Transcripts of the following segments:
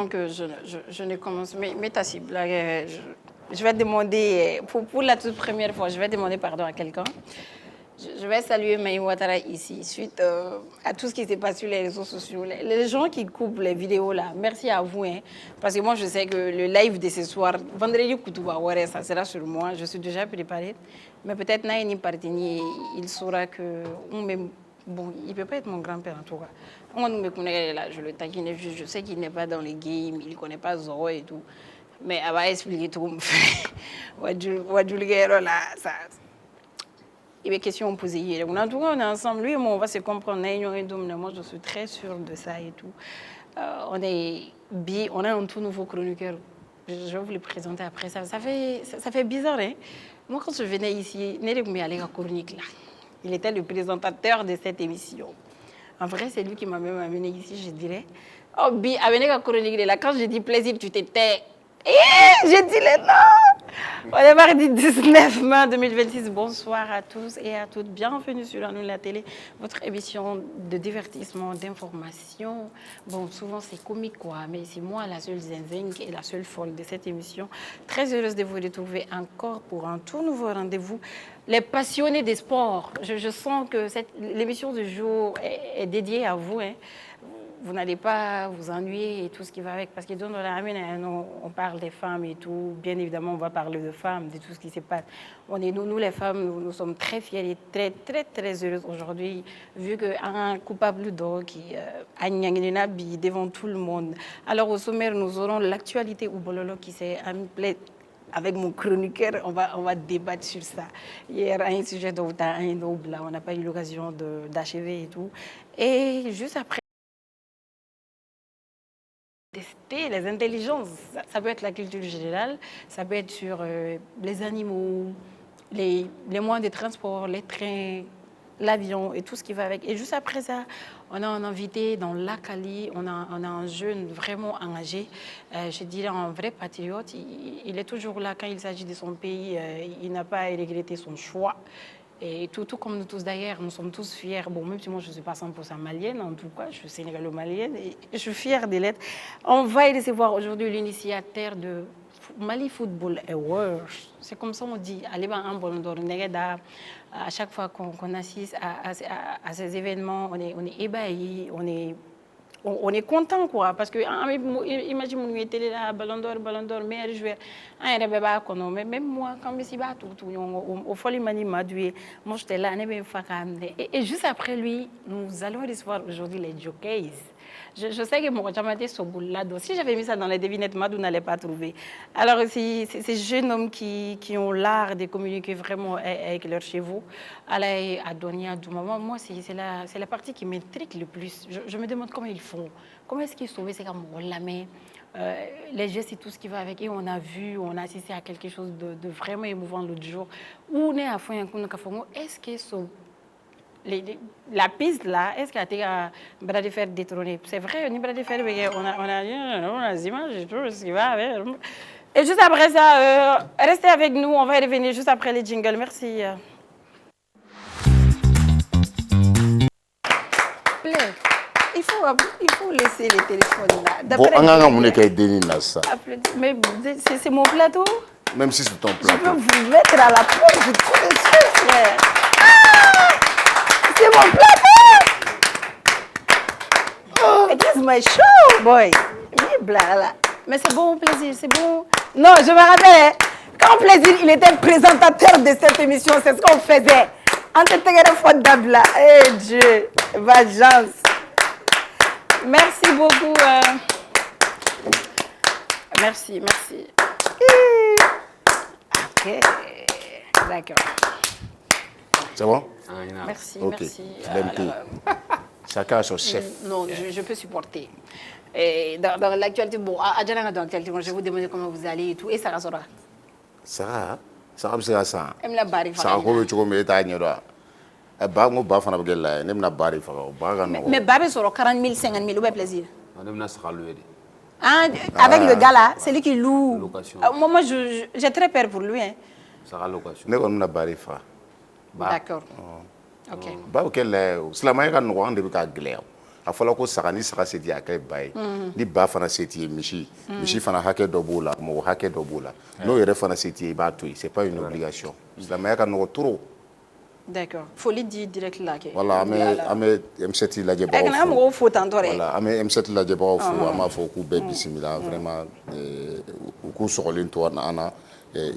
que je ne commence, mais ta cible, là, je vais demander, pour la toute première fois, je vais demander pardon à quelqu'un. Je vais saluer Maï Ouattara ici, suite à tout ce qui s'est passé sur les réseaux sociaux. Les gens qui coupent les vidéos là, merci à vous. Hein, parce que moi, je sais que le live de ce soir, vendredi Koutouba, ouais, ça sera sur moi. Je suis déjà préparée. Mais peut-être Naïni Partini, il saura que... Bon, il ne peut pas être mon grand-père en tout cas. Moi, nous me connaissons là, je le taquine, je sais qu'il n'est pas dans les games, il ne connaît pas Zoro et tout. Mais elle va expliquer tout. Là, ça... Il est question posée. En tout cas, on est ensemble. Lui et moi, on va se comprendre. Moi, je suis très sûre de ça et tout. On a un tout nouveau chroniqueur. Je vais vous le présenter après. Ça fait bizarre, hein? Moi, quand je venais ici, chronique là. Il était le présentateur de cette émission. En vrai, c'est lui qui m'a même amené ici, je dirais. Oh, Bi, amené la chronique là. Quand je dis plaisir, tu t'étais. J'ai dit les noms. On est mardi 19 mai 2026. Bonsoir à tous et à toutes. Bienvenue sur la télé, votre émission de divertissement, d'information. Bon, souvent c'est comique quoi, mais c'est moi la seule zinzing et la seule folle de cette émission. Très heureuse de vous retrouver encore pour un tout nouveau rendez-vous. Les passionnés des sports. Je sens que l'émission du jour est dédiée à vous. Hein. Vous n'allez pas vous ennuyer et tout ce qui va avec. Parce que dans la on parle des femmes et tout. Bien évidemment, on va parler de femmes, de tout ce qui se passe. Nous les femmes, nous sommes très fiers et très, très, très heureuses aujourd'hui, vu qu'un coupable d'or qui a devant tout le monde. Alors, au sommaire, nous aurons l'actualité ou Bololo qui s'est appelé. Avec mon chroniqueur, on va débattre sur ça. Hier, un sujet dont on n'a pas eu l'occasion d'achever et tout. Et juste après, tester les intelligences. Ça peut être la culture générale, ça peut être sur les animaux, les moyens de transport, les trains, l'avion et tout ce qui va avec. Et juste après ça, on a un invité dans l'Akali, on a un jeune vraiment engagé, je dirais un vrai patriote. Il est toujours là quand il s'agit de son pays, il n'a pas à regretter son choix. Et tout comme nous tous d'ailleurs, nous sommes tous fiers. Bon, même si moi je ne suis pas 100% malienne, en tout cas, je suis sénégalo-malienne et je suis fière de l'être. On va y recevoir aujourd'hui l'initiateur de Mali Football Awards. C'est comme ça on dit. À chaque fois qu'on assiste à ces événements, on est ébahis, on est content quoi parce que imagine mon était là ballon d'or meilleur joueur mais même moi quand je suis battu au folie mani madoué moi j'étais là et juste après lui nous allons recevoir aujourd'hui les jockeys. Je sais que mon jamate si j'avais mis ça dans les devinettes, Madou n'allait pas trouver. Alors, c'est ces jeunes hommes qui ont l'art de communiquer vraiment avec leurs chevaux. Alaï, Adonia, Douma, moi, c'est la partie qui m'intrigue le plus. Je me demande comment ils font. Comment est-ce qu'ils sauvent ces comme la main, les gestes et tout ce qui va avec. Et on a assisté à quelque chose de vraiment émouvant l'autre jour. Où on est à fond, est-ce qu'ils sont la piste là, est-ce qu'il y a des bras de fer détrônés? C'est vrai, on a des bras de fer, on a des images et tout ce qui va avec. Et juste après ça, restez avec nous, on va y revenir juste après les jingles. Merci. Il faut laisser les téléphones là. Bon, on a ça. Mais c'est mon plateau. Même si c'est ton plateau. Je peux vous mettre à la porte, vous connaissez, frère. C'est mon plateau! Oh, it is my show, boy! Mais c'est bon, plaisir, c'est bon. Non, je me rappelle, quand plaisir, il était présentateur de cette émission, c'est ce qu'on faisait. En te tegere faute d'abla. Eh Dieu, vengeance. Merci beaucoup. Merci. Ok, d'accord. C'est bon? Merci, okay. Merci. Chacun a son chef. Non, je peux supporter. Et dans l'actualité, bon, dans l'actualité, je vais vous demander comment vous allez et tout. Et Sarah sera? Sarah sera ça. Elle me l'a barré. Sarah, comment tu me dis à Niora? Mais Babé sera 40 000, 50 000, ou plaisir. Avec le gars là, c'est lui qui loue. Moi, j'ai très peur pour lui. Hein. Sarah location. D'accord. Ok. Bah, quel est Slamaya nous rend de Gléo. a fɔla ko saga ni saga se t'i ye a kɛ ba ye ni ba fana se t'i ye misi fana hakɛ dɔ b'o la mɔgɔ hakɛ dɔ b'o la n'o yɛrɛ fana se t'i ye i b'a to yen c'est pas une obligation silamɛya ka nɔgɔ trop. D'accord. Foli di direct la kɛ. Voilà, an bɛ M7 lajɛbagaw fo. Kana mɔgɔw fo tantɔ dɛ. Voilà, an bɛ M7 lajɛbagaw fo an b'a fɔ k'u bɛɛ bisimila vraiment u k'u sɔgɔlen to an na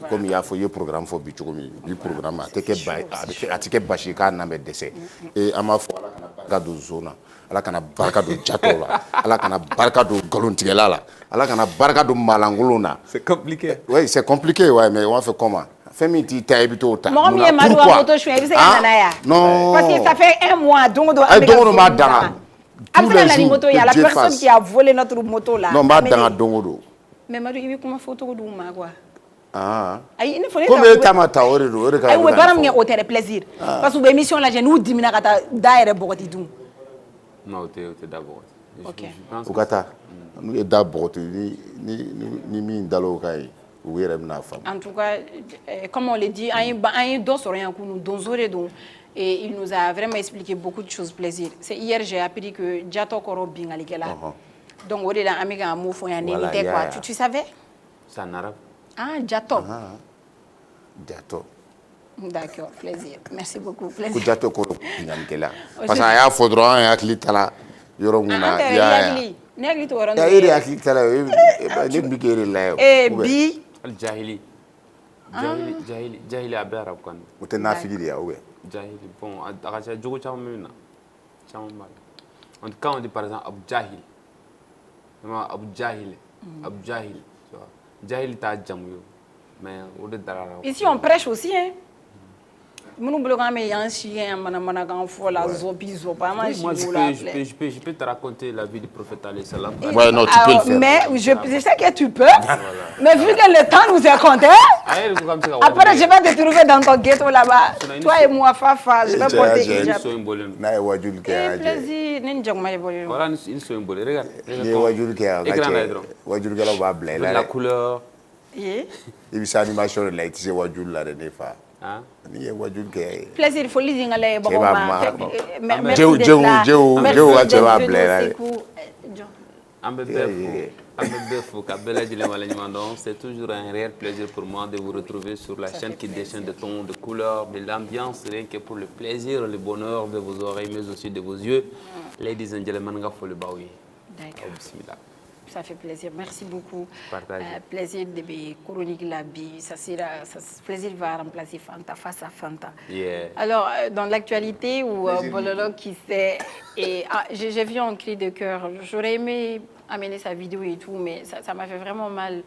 comme i y'a fɔ i ye programme fɔ bi cogo min bi programme a tɛ kɛ basi ye k'a nan bɛ dɛsɛ an b'a fɔ Ala kana barika don zone na Ala kana barika don jatɔw la Ala kana barika don nkalontigɛla la Ala kana barika don maalankolon na. C'est compliqué. Oui, c'est compliqué, ouais, mais on va faire comment? Fais min t'i ta i bɛ t'o ta. Mɔgɔ min ye Madu ka moto suɲɛ i bɛ se ka na n'a ye. Non. Parce que ça fait un mois don o don. Don o don n b'a danga. A bɛ se ka na ni moto ye, la personne qui a volé notre moto là. Non, n b'a danga don o don. Mais Madu i bɛ kuma fɔ cogo d'u ma quoi. Ayi ne fɔ ne comme e ta ma ta o de don o de ka. Ayi u bɛ baara min kɛ o tɛ dɛ plaisir. Parce que u bɛ émission lajɛ n'u dimina ka taa da yɛrɛ bɔgɔti dun. Non o tɛ da bɔgɔti. Ok. U ka taa n'u ye da bɔgɔti ni min dal'o kan ye. En tout cas, comme on l'a dit, et il nous a vraiment expliqué beaucoup de choses plaisir. C'est hier j'ai appris que Diato Koro Bingalikela. Donc on est là un mot quoi. Tu savais? C'est en arabe. Ah, Diato. Diato. D'accord, plaisir. Merci beaucoup. Plaisir. Diato Koro Bingalikela. Parce qu'il y a faudra un yakli tala yoronguna ya. Negli to waran. Ya iri yakli tala ni bigere la. Bi Al-Jahili. Jahili a bɛɛ arabe kan. O tɛ nafigi de ye ou bien? Jahili, bon, a ka ca jogo caman bɛ na. Caman b'a la. Quand on dit par exemple Abu Jahil, Abu Jahil, Abu Jahil, tu vois. Jahil t'a jamu ye, mais o de dara la. Ici on prêche aussi, hein. Moi, je peux te raconter la vie du prophète alayhi salam. Ouais, non, tu peux le faire. Mais je sais que tu peux. Mais vu que le temps nous est compté, après je vais te trouver dans ton ghetto là-bas. Toi et moi, Fafa, je vais porter hijab. Plaisir, voilà, ils sont symboles. Regarde. La couleur. Il y a animation là, tu sais wajul là de fa. Ni wajul ke. Plaisir, faut lire ngale bon. C'est toujours un réel plaisir pour moi de vous retrouver sur la chaîne qui déchaîne de tons, de couleurs, de l'ambiance, rien que pour le plaisir, le bonheur de vos oreilles, mais aussi de vos yeux. Ladies and gentlemen, le baoui. D'accord. Ça fait plaisir. Merci beaucoup. Plaisir de be chronique la bi. Ça plaisir va remplacer Fanta face à Fanta. Yeah. Alors dans l'actualité où Bololo qui sait et j'ai vu un cri de cœur. J'aurais aimé amener sa vidéo et tout, mais ça m'a fait vraiment mal.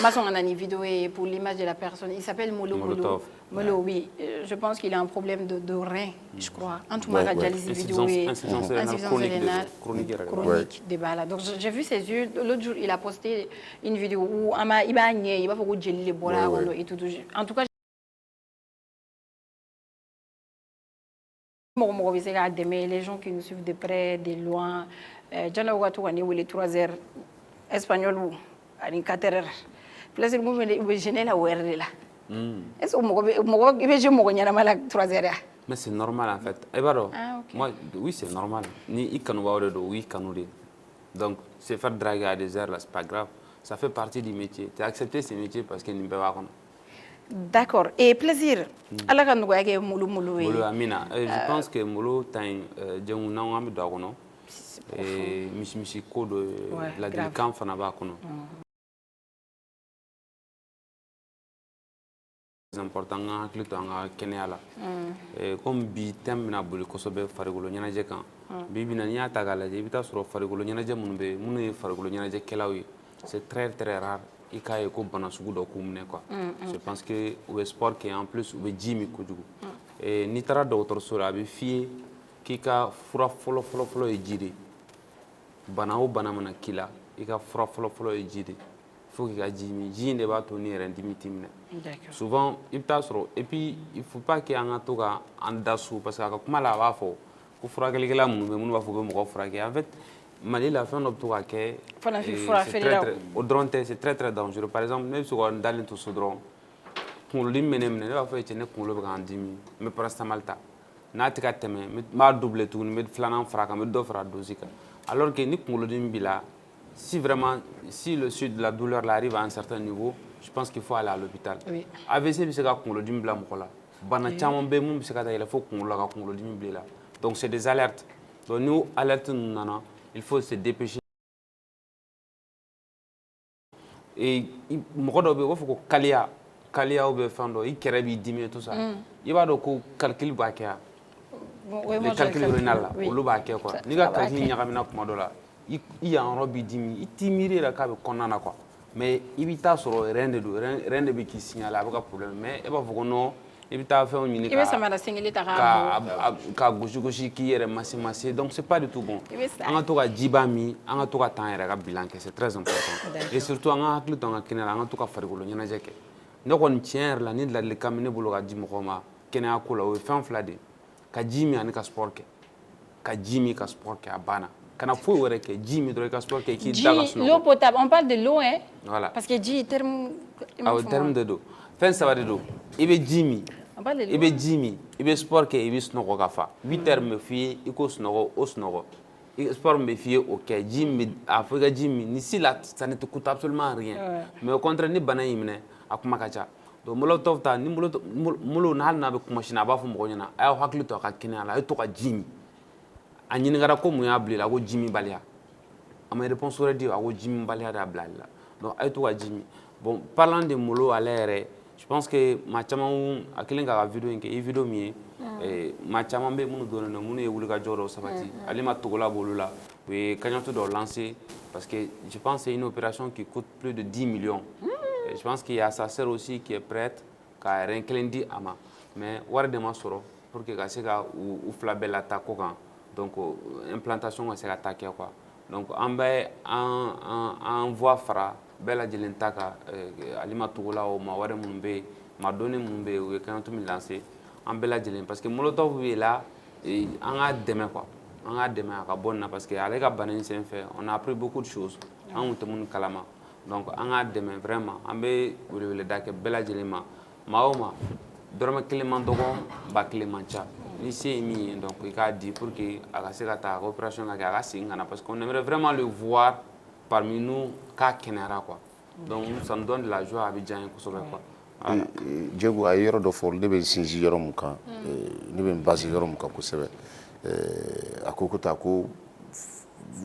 Mason en a une vidéo pour l'image de la personne. Il s'appelle Molo. Molo, oui. Je pense qu'il a un problème de rein, je crois. En tout cas, réalise vidéo et insuffisance chronique des balles. Donc j'ai vu ses yeux. L'autre jour, il a posté une vidéo où il va faut que les bolas et tout. En tout cas, les gens qui nous suivent de près, de loin. Jana watu wani wele 3h espagnol ou ani 4h. Plaisir mu be gêner la werde là. Est-ce que mogo be je mogo nyana mala 3h. Mais c'est normal en fait. Ebaro. Moi oui, c'est normal. Ni ikanu wawde do oui kanuri. Donc se faire draguer à des heures là, c'est pas grave. Ça fait partie du métier. Tu as accepté ce métier parce qu'il ne peut pas connaître. D'accord. Et plaisir. Allah kan ngoya ke mulu. Mulu amina. Je pense que mulu tan jengu na ngam do kono. Et misi ko de la délicat fana ba kono. C'est important nga hakili to nga kenya la. Comme bi thème na boli kosobe farigolo nyanaje kan. Bi bina nya tagala je bita soro farigolo nyanaje munbe munu farigolo nyanaje kelawi. C'est très très rare. Il y a un sugu do kumne quoi. Je pense que le sport qui en plus ou Jimmy kujugu. Et nitara docteur sura bi fie ki ka fura folo e jiri. Bana o bana mana kila, i ka fura folo e jiri. Faut que Jimmy jinde ba to ni rendimi timne. Souvent il t'a soro et puis il faut pas que anga to ka andasu parce que kuma la ba fo ko fura kelikela munu ba fo be mo fura ke en fait Mali la fin d'octobre c'est très très dangereux. Par exemple, nous sommes dans le sudron. Pour l'immédiat, nous avons fait une couleur grande, mais pour l'instant malta. n'a tɛ ka tɛmɛ n b'a doubler tuguni n bɛ filanan fara a kan n bɛ dɔ fara dose kan alors que ni kunkolodimi b'i la si vraiment si le sud de la douleur là arrive à un certain niveau je pense qu'il faut aller à l'hôpital AVC bɛ se ka kunkolodimi bila mɔgɔ la bana caman bɛ mun bɛ se ka taa yɛlɛ fo kunkolo la ka kunkolodimi bila i la donc c'est des alertes donc ni alerte ninnu nana il faut se dépêcher et mɔgɔ dɔw bɛ yen u b'a fɔ ko kaliya ou bien fɛn dɔ i kɛrɛ b'i dimi tout ça i b'a dɔn ko calcul b'a kɛ yan le calcul rénal la olu b'a kɛ quoi n'i ka calcul ɲagamina kuma dɔ la i yan yɔrɔ b'i dimi i t'i miiri yɛrɛ k'a bɛ kɔnɔna na quoi mais i bɛ taa sɔrɔ rein de don rein de bɛ k'i signaler a bɛ ka problème mais e b'a fɔ ko non i bɛ taa fɛnw ɲini ka gosi k'i yɛrɛ mase donc c'est pas du tout bon an ka to ka jiba min an ka to ka t'an yɛrɛ ka bilan kɛ c'est très important et surtout an ka hakili to an ka kɛnɛ la an ka to ka farikolo ɲɛnajɛ kɛ ne kɔni tiɲɛ yɛrɛ la ni ladilikan min ne bolo ka di mɔgɔw ma kɛnɛya ko la o ye fɛn fila de ye ka ji min ani ka sport kɛ ka ji min ka sport kɛ a banna kana foyi wɛrɛ kɛ ji min dɔrɔn i ka sport kɛ k'i da ka sunɔgɔ l'eau potable on parle de l'eau hein voilà parce que ji terme terme de do fɛn saba de do i bɛ ji min i bɛ ji min i bɛ sport kɛ i bɛ sunɔgɔ ka fa 8 heures min bɛ f'i ye i k'o sunɔgɔ o sunɔgɔ sport min bɛ f'i ye o kɛ ji min a fɔ i ka ji min ni si la ça ne te coûte absolument rien mais au contraire ni bana y'i minɛ a kuma ka ca donc molotov ta ni molo na hali n'a bɛ kuma sini a b'a fɔ mɔgɔ ɲɛna a y'aw hakili to a ka kɛnɛya la a ye to ka ji min a ɲininkara ko mun y'a bila i la ko ji min baliya a ma réponse wɛrɛ di a ko ji min baliya de y'a bila ale la donc a ye to ka ji min bon parlant de Molo ale yɛrɛ je pense que maa caman a kɛlen k'a ka vidéo in kɛ i vidéo min ye maa caman bɛ minnu donnen don minnu ye wulikajɔ dɔw sabati ale ma togola b'olu la u ye cagnotte dɔw lancé parce que je pense que c'est une opération qui coûte plus de 10 millions et je pense qu'il y a sa sœur aussi qui est prête ka rein kelen di a ma mais wari de ma sɔrɔ pour que ka se ka u fila bɛɛ lataa ko kan donc implantation ka se ka taa kɛ quoi donc an bɛ an voix fara bɛɛ lajɛlen ta kan ale ma togola o maa wɛrɛ minnu bɛ yen maa dɔnni minnu bɛ yen u ye cagnotte min lancé an bɛɛ lajɛlen parce que molotov bɛ la an k'a dɛmɛ quoi an k'a dɛmɛ a ka bɔ nin na parce que ale ka bana in senfɛ on a appris beaucoup de choses an kun tɛ minnu kalama donc an k'a dɛmɛ vraiment an bɛ weleweleda kɛ bɛɛ lajɛlen ma maa o maa dɔrɔmɛ kelen man dɔgɔ ba kelen man ca ni se ye min ye donc i k'a di pour que a ka se ka taa a ka opération ka kɛ a ka segin ka na parce qu'on aimerait vraiment le voir parmi nous k'a kɛnɛyara quoi donc ça nous donne de la joie a bɛ diya n ye kosɛbɛ quoi. Diego a ye yɔrɔ dɔ fɔ ne bɛ sinsin yɔrɔ min kan ne bɛ n base yɔrɔ min kan kosɛbɛ a ko ko ta ko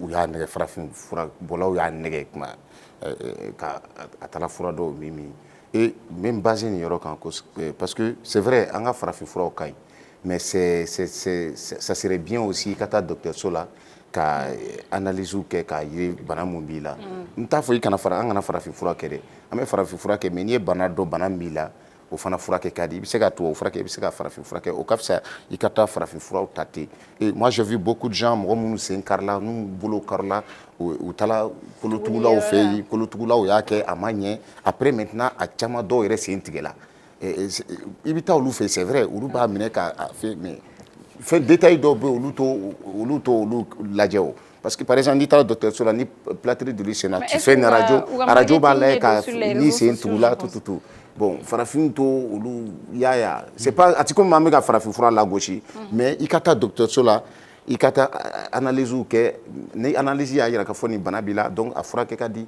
u y'a nɛgɛ farafin fura bɔlaw y'a nɛgɛ kuma ka a taara fura dɔw min et n bɛ n base nin yɔrɔ kan parce que c'est vrai an ka farafin furaw ka ɲi mais ça serait bien aussi ka taa dɔgɔtɔrɔso la ka analyse kɛ k'a ye bana mun b'i la n t'a fɔ an kana farafin fura kɛ dɛ an bɛ farafin fura kɛ mais n'i ye bana dɔn bana min b'i la o fana furakɛ ka di i bɛ se ka tubabu furakɛ i bɛ se ka farafin furakɛ o ka fisa i ka taa farafin furaw ta ten et moi j'ai vu beaucoup de gens mɔgɔ minnu sen karila n'u bolo karila u taara kolotugulaw fɛ yen kolotugulaw y'a kɛ a ma ɲɛ après maintenant a caman dɔw yɛrɛ sen tigɛla i bɛ taa olu fɛ c'est vrai olu b'a minɛ k'a fɛ mais fɛn détail dɔw bɛ olu olu lajɛ o parce que par exemple n'i taara dɔgɔtɔrɔso la ni plâtre de sen na tu fais une radio b'a lajɛ ka ni sen tugula tututu bon farafin to olu y'a c'est pas a ti komi an bɛ ka farafin fura lagosi mais i ka taa dɔgɔtɔrɔso la i ka taa analyse kɛ ni analyse y'a jira k'a fɔ nin bana b'i la donc a furakɛ ka di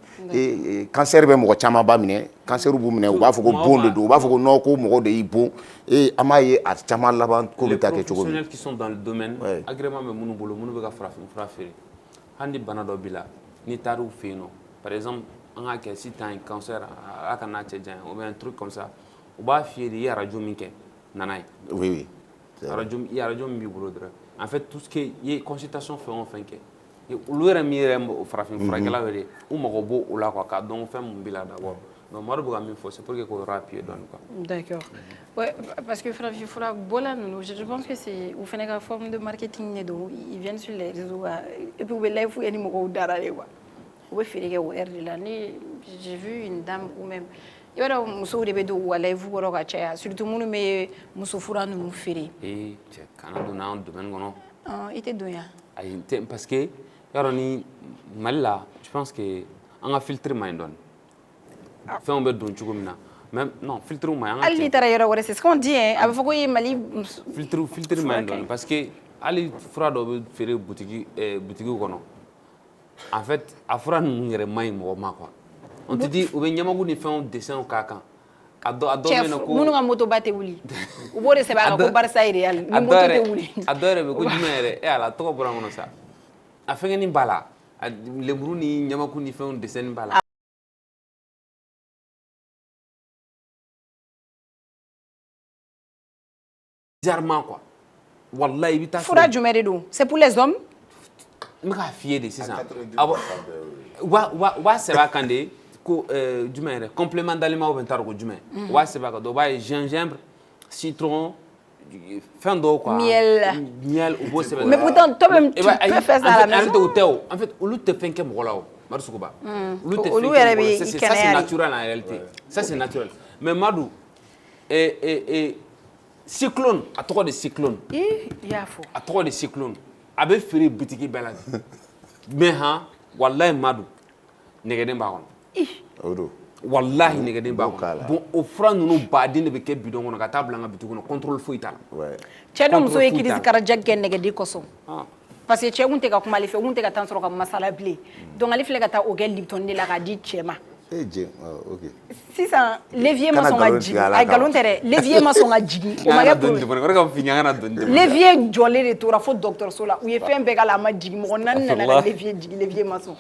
cancer bɛ mɔgɔ caman ba minɛ cancer b'u minɛ u b'a fɔ ko bon de don u b'a fɔ ko non ko mɔgɔ de y'i bon et an b'a ye a caman laban ko bɛ taa kɛ cogo min. Les professionnels qui sont dans le domaine agrément bɛ minnu bolo minnu bɛ ka farafin fura feere hali ni bana dɔ b'i la n'i taar'u fɛ yen nɔ par exemple an k'a kɛ si t'an ye cancer a ka n'a cɛ janya ou bien un truc comme ça u b'a f'i ye de i ye radio min kɛ nana ye. oui radio min b'i bolo dɔrɔn en fait tout ce qui est i ye consultation fɛn o fɛn kɛ olu yɛrɛ min yɛrɛ farafin furakɛlaw yɛrɛ u mago b'o o la quoi k'a dɔn fɛn mun b'i la d'abord donc Madu bɛ ka min fɔ c'est pour que k'o yɔrɔ appuyer dɔɔni quoi. D'accord. Ouais, parce que farafin fura bɔla ninnu je pense que c'est u fana ka forme de marketing de don ils viennent sur les réseaux et puis u bɛ live f'u ye ni mɔgɔw dara de quoi u bɛ feere kɛ o heure de la ni j'ai vu une dame ou même i b'a dɔn musow de bɛ don u ka live kɔrɔ ka caya surtout minnu bɛ muso fura ninnu feere. Cɛ kana don n'an domaine kɔnɔ. I tɛ don yan. Ayi n tɛ parce que yɔrɔ ni Mali la je pense que an ka filtre man ɲi dɔɔni fɛnw bɛ don cogo min na même non filtre ma Ali tara yɔrɔ wɛrɛ c'est ce qu'on dit hein a bɛ fɔ ko Mali filtre ma don parce que ali fura dɔ bɛ feere boutique kɔnɔ en fait a fura ninnu yɛrɛ man ɲi mɔgɔ ma quoi on te dit u bɛ ɲamaku ni fɛnw dessin k'a kan a dɔ bɛ yen ko minnu ka moto ba tɛ wuli u b'o de sɛbɛn a kan ko Barça Real ni moto tɛ wuli a dɔ yɛrɛ bɛ ko jumɛn yɛrɛ ala tɔgɔ bɔra n kɔnɔ sa a fɛngɛnin b'a la lemuru ni ɲamaku ni fɛnw dessin b'a la bizarrement quoi wallahi i bɛ taa fura jumɛn de don c'est pour les hommes n bɛ k'a f'i ye de sisan wa sɛbɛn a kan de ko jumɛn yɛrɛ complément d'aliment ou bien t'a dɔn ko jumɛn wa sɛbɛn a kan dɔ b'a ye gingembre citron fɛn dɔw quoi miel u b'o sɛbɛn mais pourtant toi-même tu peux faire ça à la maison o tɛ o en fait olu tɛ fɛn kɛ mɔgɔ la o Madu Sukuba olu tɛ olu fɛn yɛrɛ kɛ mɔgɔ bɛ la ça c'est naturel en réalité ça c'est naturel mais Madu cyclone a tɔgɔ de cyclone i y'a fɔ a tɔgɔ de cyclone a bɛ feere bitiki bɛɛ la mais han wallahi Madu nɛgɛden b'a kɔnɔ wallahi nɛgɛden b'a kɔnɔ bon o fura ninnu baden de bɛ kɛ bidon kɔnɔ ka taa bila an ka bitiki kɔnɔ contrôle foyi t'a la cɛ dɔ muso ye crise cardiaque kɛ nɛgɛden kɔsɔn parce que cɛ kun tɛ ka kuma ale fɛ kun tɛ ka temps sɔrɔ ka masala bilen donc ale filɛ ka taa o kɛ Lipton de la k'a di cɛ ma sisan levier ma sɔn ka jigin a nkalon tɛ dɛ levier ma sɔn ka jigin o ma kɛ problème levier jɔlen de tora fo dɔgɔtɔrɔso la u ye fɛn bɛɛ k'a la a ma jigin mɔgɔ 4 nana ka levier jigin levier ma sɔn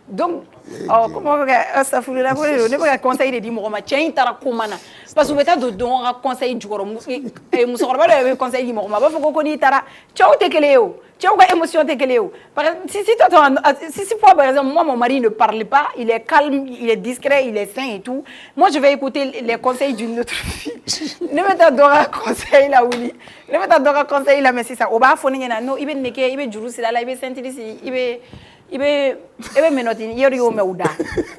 donc comment bɛ kɛ astafurlah ko de don ne bɛ ka conseil de di mɔgɔ ma cɛ in taara koma na parce que u bɛ taa don dɔgɔ ka conseil jukɔrɔ musokɔrɔba dɔ yɛrɛ bɛ conseil di mɔgɔ ma a b'a fɔ ko n'i taara cɛw tɛ kelen ye o cɛw ka émotion tɛ kelen ye o si par exemple moi mon mari ne parle pas il est calme il est discret il est sain et tout moi je vais écouter les conseils d'une autre fille ne bɛ taa dɔ ka conseil la wuli ne bɛ taa dɔ ka conseil la mais sisan o b'a fɔ ne ɲɛna non i bɛ nin kɛ i bɛ juru siri a la i bɛ ceinture siri i bɛ menottes yɔrɔ y'o mɛn u da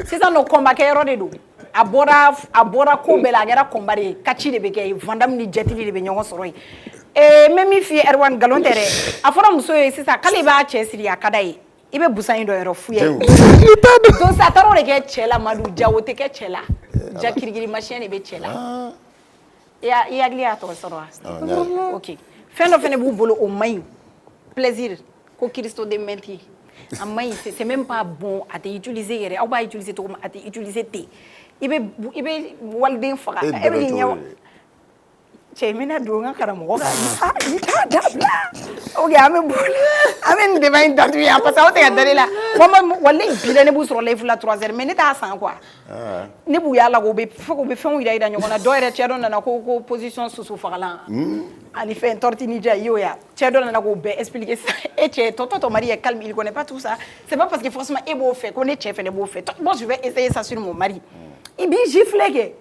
sisan nɔ combat kɛ yɔrɔ de don a bɔra ko bɛɛ la a kɛra combat de ye kati de bɛ kɛ yen Van Damme ni Jet Li de bɛ ɲɔgɔn sɔrɔ yen n bɛ min f'i ye Erwan nkalon tɛ dɛ a fɔra muso ye sisan k'ale b'a cɛ siri a ka d'a ye i bɛ busan in dɔ yɔrɔ f'u ye donc sa taara o de kɛ cɛ la Madu ja o tɛ kɛ cɛ la ja kirikiri masiyɛn de bɛ cɛ la i hakili y'a tɔgɔ sɔrɔ wa ok fɛn dɔ fana b'u bolo o man ɲi plaisir ko Christo de menti a man ɲi c'est même pas bon a tɛ utiliser yɛrɛ aw b'a utiliser cogo min a tɛ utiliser ten i bɛ waliden faga e bɛ nin ɲɛ cɛ n bɛna don n ka karamɔgɔ kan i t'a dabila ok an bɛ boli an bɛ nin débat in datugu yan parce que aw tɛ ka da ne la walayi bi la ne b'u sɔrɔ live la 3 heures mais ne t'a san quoi ne b'u y'a la ko bɛ fɛnw yira ɲɔgɔn na dɔw yɛrɛ cɛ dɔ nana ko position soso fagalan ani fɛn tortinija i y'o ya cɛ dɔ nana k'o bɛɛ expliquer sisan e cɛ tɔ mari est calme il connaît pas tout ça c'est pas parce que forcément e b'o fɛ ko ne cɛ fɛnɛ b'o fɛ moi je vais essayer ça sur mon mari i b'i gifler kɛ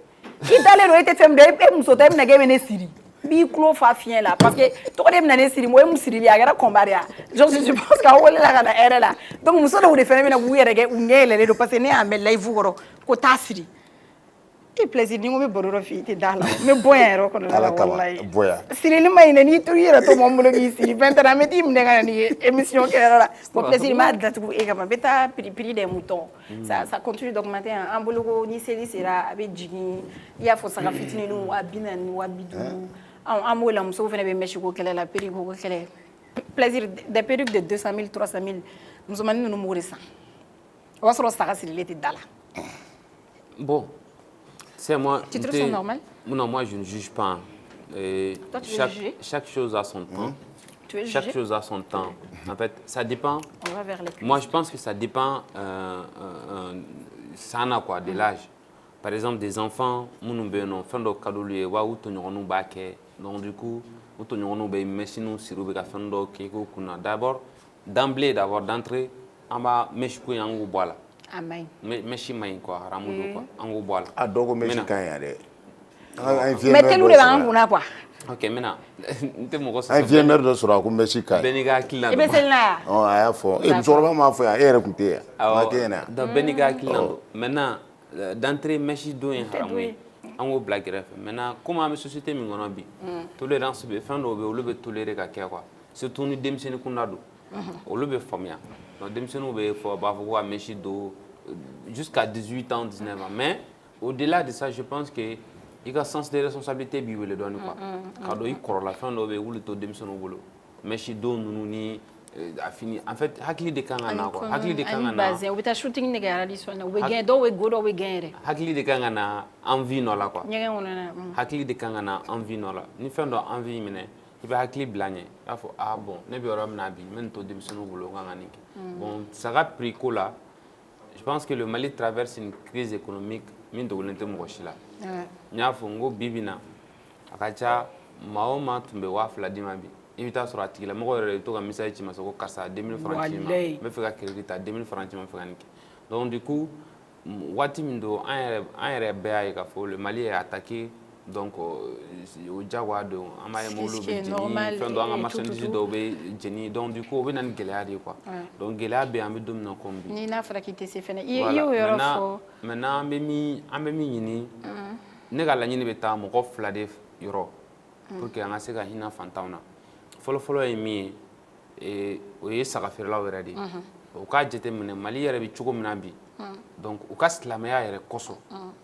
i dalen don e tɛ fɛn min dɔn e muso tɛ e bɛna kɛ e bɛ ne siri b'i tulo fa fiɲɛ la parce que tɔgɔ de bɛna ne siri mɔgɔ ye mun sirili a kɛra combat de ye je pense k'aw welela ka na hɛrɛ la donc muso dɔw de fɛnɛ bɛna k'u yɛrɛ kɛ u ɲɛ yɛlɛlen don parce que ne y'a mɛn live kɔrɔ ko taa siri i plaisir ni n ko bɛ baro dɔ f'i ye i tɛ da la n bɛ bɔ yan yɛrɛ kɔnɔna la walayi sirili ma ɲi dɛ n'i turu i yɛrɛ to mɔgɔ min bolo k'i siri fɛn tɛ na an bɛ t'i minɛ ka na n'i ye émission kɛyɔrɔ la bon plaisir n b'a datugu e kama n bɛ taa prix des moutons ça continue d'augmenter an bolo ko ni seli sera a bɛ jigin i y'a fɔ saga fitininw 40,000 50,000 an b'o la musow fana bɛ mèche ko kɛlɛ la perruque ko kɛlɛ plaisir des perruques de 200,000 300,000 musomanin ninnu b'o de san o b'a sɔrɔ saga sirilen tɛ da la bon c'est moi tu trouves ça normal non moi je ne juge pas toi tu veux juger chaque chose a son temps tu veux juger chaque chose a son temps en fait ça dépend on va vers les moi je pense que ça dépend ça n'a quoi de l'âge par exemple des enfants minnu bɛ yen nɔ fɛn dɔ ka d'olu ye wa u tɔɲɔgɔnw b'a kɛ donc du coup u tɔɲɔgɔnw bɛ mèche siri u bɛ ka fɛn dɔ kɛ k'o kunna d'abord d'emblée d'entrée an b'a mèche ko in an k'o bɔ a la a ma ɲi mèche ma ɲi quoi haramu don quoi an k'o bɔ a la a dɔw ko mèche ka ɲi yan dɛ mais teliw de b'an kunna quoi ok n bɛna n tɛ mɔgɔ sɔsɔ an ye infirmière dɔ sɔrɔ a ko mèche ka ɲi bɛɛ n'i ka hakilina i bɛ seli n'a ye a y'a fɔ musokɔrɔba m'a fɔ yan e yɛrɛ tun tɛ yan ma kɛ yen yan donc bɛɛ n'i ka hakilina don maintenant d'entrée mèche don ye haramu ye an k'o bila kɛrɛfɛ maintenant comme an bɛ société min kɔnɔ bi tolérance bɛ fɛn dɔw bɛ olu bɛ tolérer ka kɛ quoi surtout ni denmisɛnnin kunda don olu bɛ faamuya donc denmisɛnninw bɛ fɔ b'a fɔ ko ka mèche don jusqu'à 18 ans 19 ans mais au-delà de ça je pense que i ka sens de responsabilité b'i wele dɔɔni quoi ka dɔn i kɔrɔla fɛn dɔ bɛ yen wuli to denmisɛnninw bolo mèche don ninnu ni a fini en fait hakili de kan ka na quoi hakili de kan ka na u bɛ taa shooting nɛgɛ radio na u bɛ gɛn dɔw bɛ go dɔw bɛ gɛn yɛrɛ hakili de kan ka na envie nɔ la quoi ɲɛgɛn kɔnɔ na hakili de kan ka na envie nɔ la ni fɛn dɔ envie minɛ i bɛ hakili bila ɲɛ i b'a fɔ ah bon ne bɛ yɔrɔ min na bi n bɛ nin to denmisɛnninw bolo n kan ka nin kɛ bon saga prix ko la je pense que le Mali traverse une crise économique min dogolen tɛ mɔgɔ si la n y'a fɔ n ko bi bi na a ka ca maa o maa tun bɛ 2000 d'i ma bi i bɛ taa sɔrɔ a tigila mɔgɔ yɛrɛ i bɛ to ka message ci ma ko karisa 2000 francs ci ma n bɛ fɛ ka crédit ta 2000 francs ci ma n bɛ fɛ ka nin kɛ donc du coup waati min don an yɛrɛ bɛɛ y'a ye k'a fɔ le Mali est attaqué donc o jagoya don an b'a ye mobile bɛ jeni fɛn dɔ an ka marchandise dɔw bɛ jeni donc du coup o bɛ na ni gɛlɛya de ye quoi donc gɛlɛya bɛ yen an bɛ don min na komi bi ni n'a fɔra k'i tɛ se fɛnɛ i y'o yɔrɔ fɔ maintenant an bɛ min ɲini ne ka laɲini bɛ taa mɔgɔ 2 de yɔrɔ pour que an ka se ka hinɛ fantanw na fɔlɔ-fɔlɔ ye min ye o ye saga feerelaw yɛrɛ de ye u k'a jateminɛ Mali yɛrɛ bɛ cogo min na bi donc u ka silamɛya yɛrɛ kɔsɔn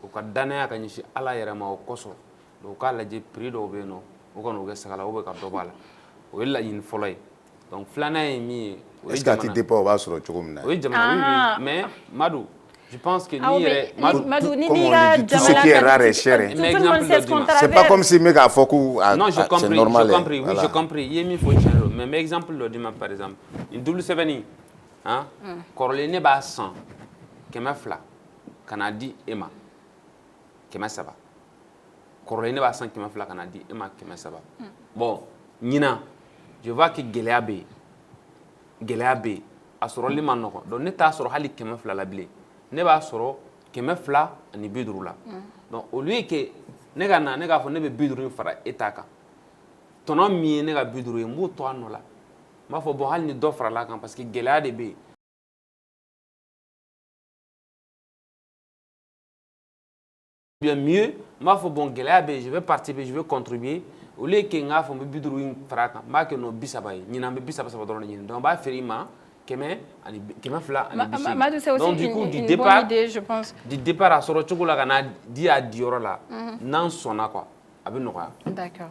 u ka danaya ka ɲɛsin Ala yɛrɛ ma o kɔsɔn donc u k'a lajɛ prix dɔw bɛ yen nɔ u ka n'o kɛ saga la ou bien ka dɔ bɔ a la o ye laɲini fɔlɔ ye donc filanan ye min ye o ye jamana est-ce que a tɛ dépend o b'a sɔrɔ cogo min na o ye jamana mais Madu je pense que ni yɛrɛ Madu ni comme n'i on ka dit tout ce qui est rare est cher c'est pas comme si me k'a fɔ ko non j'ai compris c'est normal j'ai compris oui j'ai compris i ye min fɔ tiɲɛ don mais exemple dɔ d'i ma par exemple nin double sɛbɛnni han kɔrɔlen ne b'a san 200 ka n'a di e ma 300 kɔrɔlen ne b'a san 200 ka n'a di e ma 300 bon ɲinan je vois que gɛlɛya bɛ yen a sɔrɔli ma nɔgɔn donc ne t'a sɔrɔ hali 200 la bilen ne b'a sɔrɔ 250 la donc au lieu que ne ka na ne k'a fɔ ne bɛ 50 fara e ta kan tɔnɔ min ye ne ka 50 ye n b'o to a nɔ la n b'a fɔ bon hali ni dɔ farala a kan parce que gɛlɛya de bɛ yen bien mieux n b'a fɔ bon gɛlɛya bɛ yen je vais participer je vais contribuer au lieu que n k'a fɔ n bɛ 50 in fara a kan n b'a kɛ n'o 30 ye ɲinan n bɛ 30 dɔrɔn de ɲini donc n b'a feere i ma 280 donc du coup du départ a sɔrɔ cogo la ka n'a di a diyɔrɔ la n'an sɔnna quoi a bɛ nɔgɔya d'accord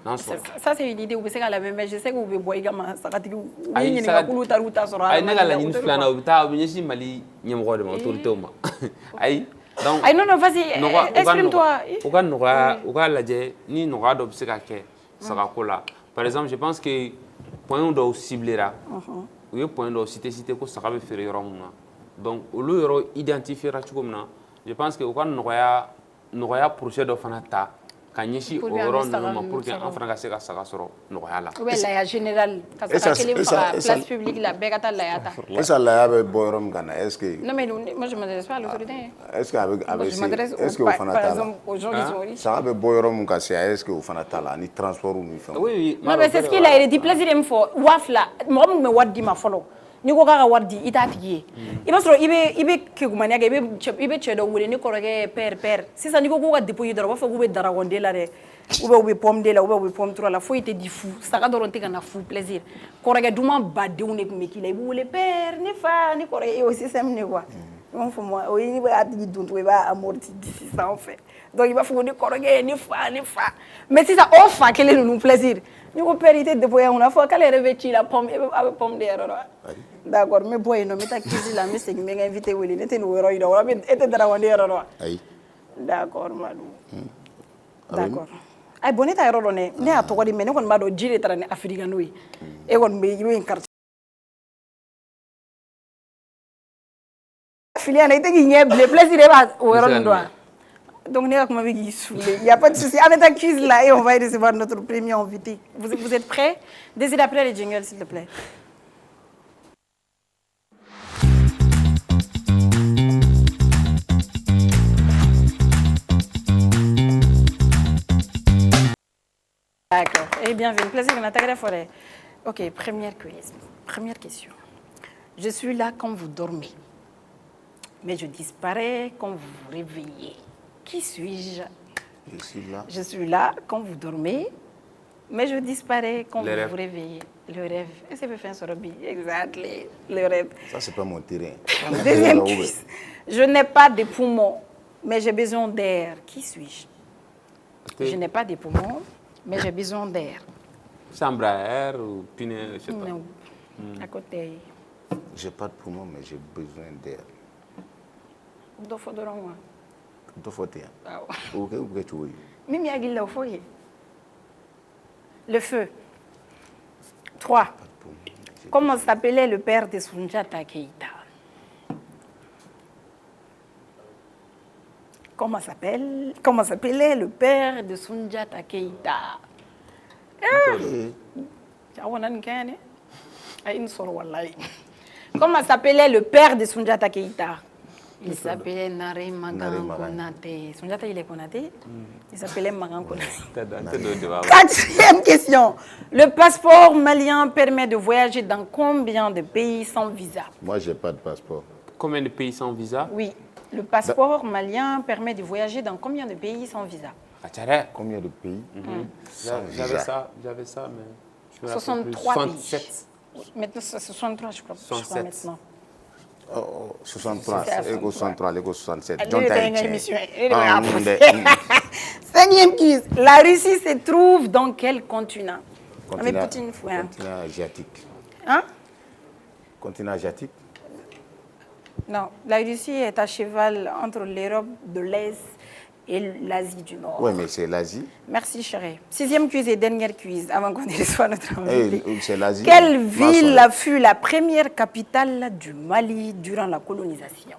ça c'est une idée u bɛ se ka labɛn mais je sais que u bɛ bɔ i ka sagatigiw u b'i ɲininka k'olu taar'u ta sɔrɔ ayi ne ka laɲini filanan u bɛ ɲɛsin Mali ɲɛmɔgɔw de ma autorités ma ayi donc ayi non vas-y exprime-toi u ka nɔgɔya u k'a lajɛ ni nɔgɔya dɔ bɛ se ka kɛ sagako la par exemple je pense que point dɔw ciblera u ye point dɔw cité ko saga bɛ feere yɔrɔ min na donc olu yɔrɔ identifiera cogo min na je pense que u ka nɔgɔya projet dɔ fana ta ka ɲɛsin o yɔrɔ ninnu ma pour que an fana ka se ka saga sɔrɔ nɔgɔya la ou bien laya général ka saga kelen faga place publique la bɛɛ ka taa laya ta est-ce que laya bɛ bɔ yɔrɔ min kan na est-ce que non mais moi je m'adresse pas à l'autorité est-ce que a bɛ est-ce que o fana t'a la saga bɛ bɔ yɔrɔ min kan se est-ce que o fana t'a la ni transport ni fɛnw oui non mais c'est ce qu'il a il dit plaisir min fɔ 2000 mɔgɔ min bɛ wari d'i ma fɔlɔ n'i ko k'a ka wari di i t'a tigi ye i b'a sɔrɔ i bɛ kegumaniya kɛ i bɛ cɛ dɔ wele ni kɔrɔkɛ ye père sisan n'i ko k'u ka dépôt dɔrɔn u b'a fɔ k'u bɛ daragonde la dɛ ou bien u bɛ pomme de la ou bien u bɛ pomme trois la foyi tɛ di fu saga dɔrɔn tɛ ka na fu plaisir kɔrɔkɛ duman badenw de tun bɛ k'i la i bɛ wele père ne fa ni kɔrɔkɛ o système de quoi i b'a fɔ moi o ye i b'a tigi don cogo i b'a amorti disi sanfɛ donc i b'a fɔ ko ni kɔrɔkɛ ni fa mais sisan o fa kelen ninnu plaisir ni ko père i tɛ dépôt yan kunna a fɔ k'ale yɛrɛ bɛ ci la pomme a bɛ pomme de yɛrɛ dɔn d'accord n bɛ bɔ yen nɔ n bɛ taa cuisine la n bɛ segin n bɛ n ka invité wele ne tɛ nin yɔrɔ yira wala e tɛ daragonde yɛrɛ dɔn ayi d'accord Madu d'accord ay bon ne t'a yɔrɔ dɔn dɛ ne y'a tɔgɔ di mais ne kɔni b'a dɔn ji de taara ni africano ye e kɔni bɛ i bɛ nin quartier filiya la i tɛ k'i ɲɛ bilen plaisir e b'a o yɔrɔ nin dɔn wa donc ne ka kuma bɛ k'i saouler il y a pas de souci an bɛ taa cuisine la et on va recevoir notre premier invité vous êtes prêts Désiré après les jingles s'il te plaît. D'accord. Et bienvenue. Plaisir de m'attaquer forêt. Ok, première question. Je suis là quand vous dormez, mais je disparais quand vous vous réveillez. Qui suis-je? Je suis là quand vous dormez, mais je disparais quand vous vous réveillez. Le rêve. Et c'est fait sur le exactly. Le rêve. Ça, c'est pas mon terrain. Deuxième question. Je n'ai pas de poumons, mais j'ai besoin d'air. Qui suis-je? Je n'ai pas de poumons, mais j'ai besoin d'air. Chambre à air ou pneu, je sais pas. Non, à côté. J'ai pas de poumon, mais j'ai besoin d'air. Do fo dɔrɔn wa? Do fo tɛ yan. Awɔ. O kɛ cogo ye. Min bɛ hakili la o fɔ ye. Le feu. 3. Comment s'appelait le père de Soundiata Keïta? Comment s'appelait le père de Soundiata Keïta? Comment s'appelait le père de Soundiata Keïta? Il s'appelait Nare Magan Konate. Soundiata, il est Konate? Il s'appelait Magan Konate. 4e question. Le passeport malien permet de voyager dans combien de pays sans visa? Moi, j'ai pas de passeport. Combien de pays sans visa? Oui. Le passeport malien permet de voyager dans combien de pays sans visa? Combien de pays? J'avais ça, mais... Je me 63 rappelle pays. plus. 67. Maintenant, c'est 63, je crois. 67. Maintenant. 63, ego 63, ego 67. John 5e quiz. La Russie se trouve dans quel continent? Continent asiatique. Hein? Continent asiatique? Non, la Russie est à cheval entre l'Europe de l'Est et l'Asie du Nord. Oui, mais c'est l'Asie. Merci, chérie. 6e quiz et dernière quiz avant qu'on reçoive notre invité. C'est l'Asie. Quelle ville fut la première capitale du Mali durant la colonisation?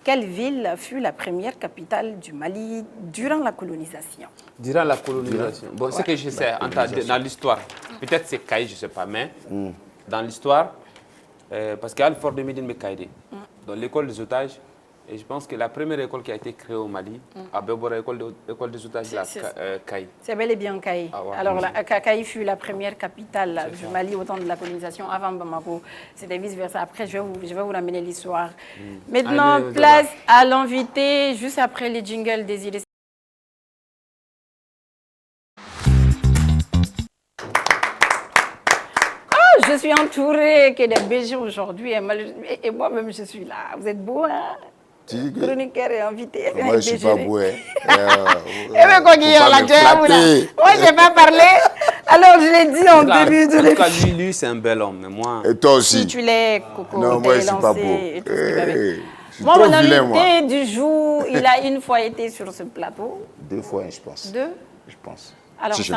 Quelle ville fut la première capitale du Mali durant la colonisation? Durant la colonisation. Bon, ce que je sais, dans l'histoire, peut-être c'est Caï, je ne sais pas, mais dans l'histoire, parce qu'il y a le fort de Médine Mekaïdé, dans l'école des otages, et je pense que la première école qui a été créée au Mali, à Bébora, l'école des otages, Caï. C'est bel et bien Caï. Ah ouais. Alors, Caï fut la première capitale du Mali au temps de la colonisation, avant Bamako. C'était vice-versa. Après, je vais vous ramener l'histoire. Maintenant, allez, place à l'invité, juste après les jingles des idées. Je suis entourée que des BG aujourd'hui et moi-même je suis là. Vous êtes beau, hein? Chroniqueur et invité. Moi, je ne suis pas beau. Hein. Moi, je n'ai pas parlé. Alors, je l'ai dit en début de l'émission. En tout cas, lui, c'est un bel homme, mais moi... Et toi aussi? Si tu l'es, Coco, non, moi, je ne suis pas beau. Moi, mon invité du jour, il a une fois été sur ce plateau. 2 fois, je pense. 2? Je pense. Alors, si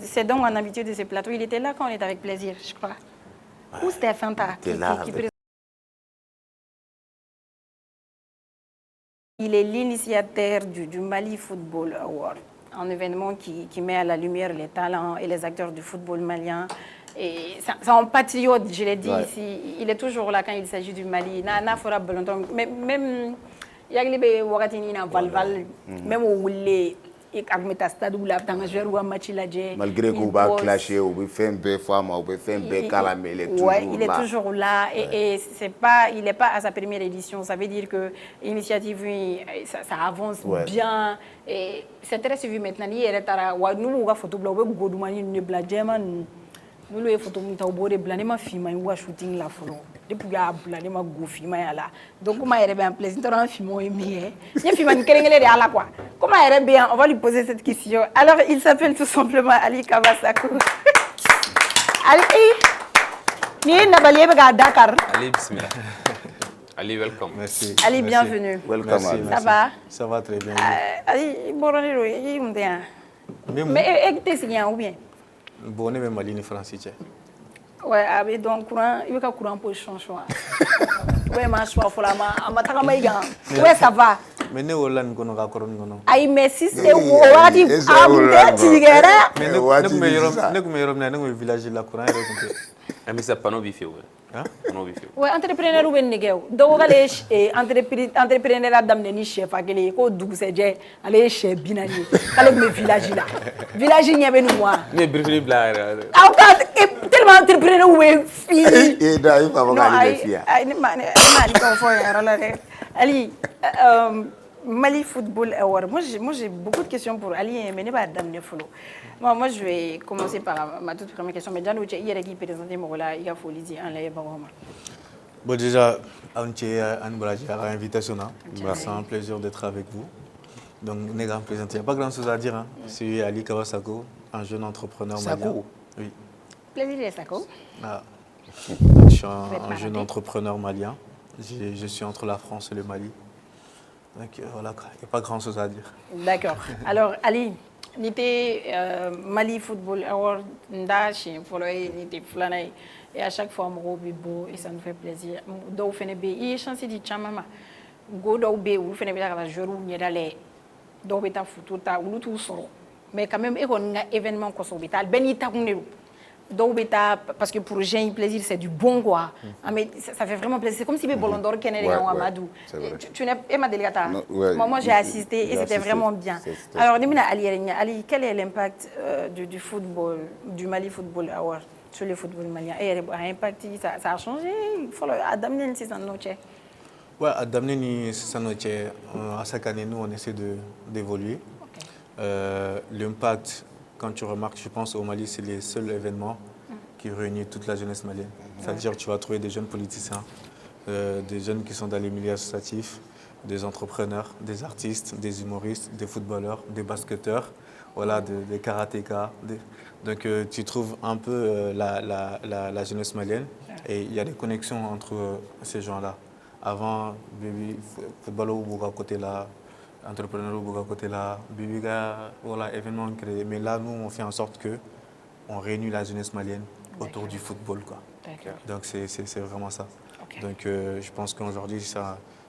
c'est donc un habitué de ce plateau. Il était là quand on était avec plaisir, je crois. Ou c'était Fanta qui Il est l'initiateur du Mali Football Award, un événement qui met à la lumière les talents et les acteurs du football malien. Et c'est un patriote, je l'ai dit ici. Il est toujours là quand il s'agit du Mali. Même malgré qu'on va clasher, on va faire un peu femme, on va faire un peu calamé, il est toujours là. Et il n'est pas à sa première édition. Ça veut dire que l'initiative, ça avance bien. Et c'est très suivi maintenant. Il est à la photo. Nous avons photo de blanc, film et shooting la photo. Depuis blanc, go film là. Donc comment elle est bien plaisir de film aimé. Il film une kérengele à la quoi. Comment elle est bien, on va lui poser cette question. Alors il s'appelle tout simplement Ali Kabasakou. Ali ni na balié à Dakar. Ali bismillah. Ali welcome. Merci. Ali bienvenue. Welcome. Ça va? Ça va très bien. Ali boronero yi mudea. Mais tu es ou bien? Bon, on est Mali ni français. Ouais, avec donc courant, il y a courant pour changer. Ouais, ma choix pour la ouais, ça va. Mais nous Hollande qu'on a couronne qu'on. Aïe, mais si c'est ouadi, nous village la courant Mais c'est pas nos bifs, ouais, entrepreneur ou benegeu. Donc entrepreneur adam ni chef akele ko dugusejé ale chef binani. Kale me village là. Village n'y avait nous moi. Mais brûler blague. Tellement entrepreneur ou fille. Et d'ailleurs, il faut pas aller fier. Ali, Mali Football Award. Moi, j'ai beaucoup de questions pour Ali, mais pas d'amener follow. Moi, je vais commencer par ma toute première question. Mais déjà, il y a qui présenter mon rôle, il y a folie dire en l'air. Bon, déjà, on tient Anne Balaji à l'invitation. C'est un plaisir d'être avec vous. Donc, il n'y a pas grand-chose à dire. Hein. C'est Ali Kawasako, un jeune entrepreneur malien. Oui. Plaisir, Sako. Ah. Donc, je suis un jeune raté. entrepreneur malien. Je suis entre la France et le Mali. Donc voilà, il n'y a pas grand-chose à dire. D'accord. Alors, Ali, n'était Mali Football Award Ndachi pour le n'était flanay. Et à chaque fois, on est beau et ça nous fait plaisir. Donc, on fait des chances de chamama. Go do be ou fait des joueurs ou n'y d'aller. Donc, on photo ta ou tout solo. Mais quand même, il y a un événement qu'on s'en bat. Ben il t'a donc, parce que pour les gens, plaisir, c'est du bon quoi. Mais ça fait vraiment plaisir. C'est comme si les Ballon d'Or Kennedy en Amadou. Tu n'es pas délégateur. Moi, j'ai assisté et c'était vraiment bien. Alors, Ali, quel est l'impact du football, du Mali Football Award sur le football malien? Et l'impact, ça a changé. Il faut adapter ces notes. Oui, adapter ces notes. À chaque année, nous, on essaie d'évoluer. L'impact, quand tu remarques, je pense au Mali, c'est le seul événement qui réunit toute la jeunesse malienne. C'est-à-dire que tu vas trouver des jeunes politiciens, des jeunes qui sont dans les milieux associatifs, des entrepreneurs, des artistes, des humoristes, des footballeurs, des basketteurs, voilà, des karatékas. Donc tu trouves un peu la jeunesse malienne et il y a des connexions entre ces gens-là. Avant, footballeur au côté là, entrepreneur au côté là, voilà, événement créé. Mais là, nous, on fait en sorte que on réunit la jeunesse malienne autour du football, quoi. Donc c'est vraiment ça. Donc je pense qu'aujourd'hui,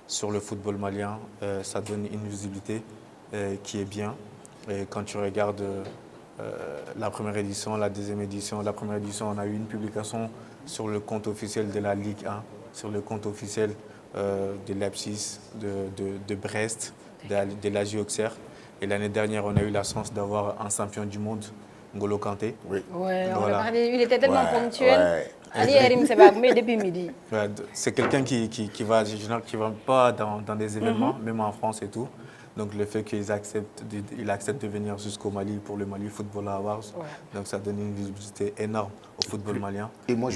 sur le football malien, ça donne une visibilité qui est bien. Et quand tu regardes la première édition, la deuxième édition, la première édition, on a eu une publication sur le compte officiel de la Ligue 1, sur le compte officiel de Leipzig, de Brest, de l'AJ Auxerre. Et l'année dernière, on a eu la chance d'avoir un champion du monde, N'Golo Kanté. Oui. Ouais, Voilà. il était tellement ponctuel. Ali Erim s'est battu depuis midi. Ouais, c'est quelqu'un qui va pas dans des événements, même en France et tout. Donc le fait qu'il accepte de venir jusqu'au Mali pour le Mali Football Awards, donc ça donne une visibilité énorme au football malien, Et moi,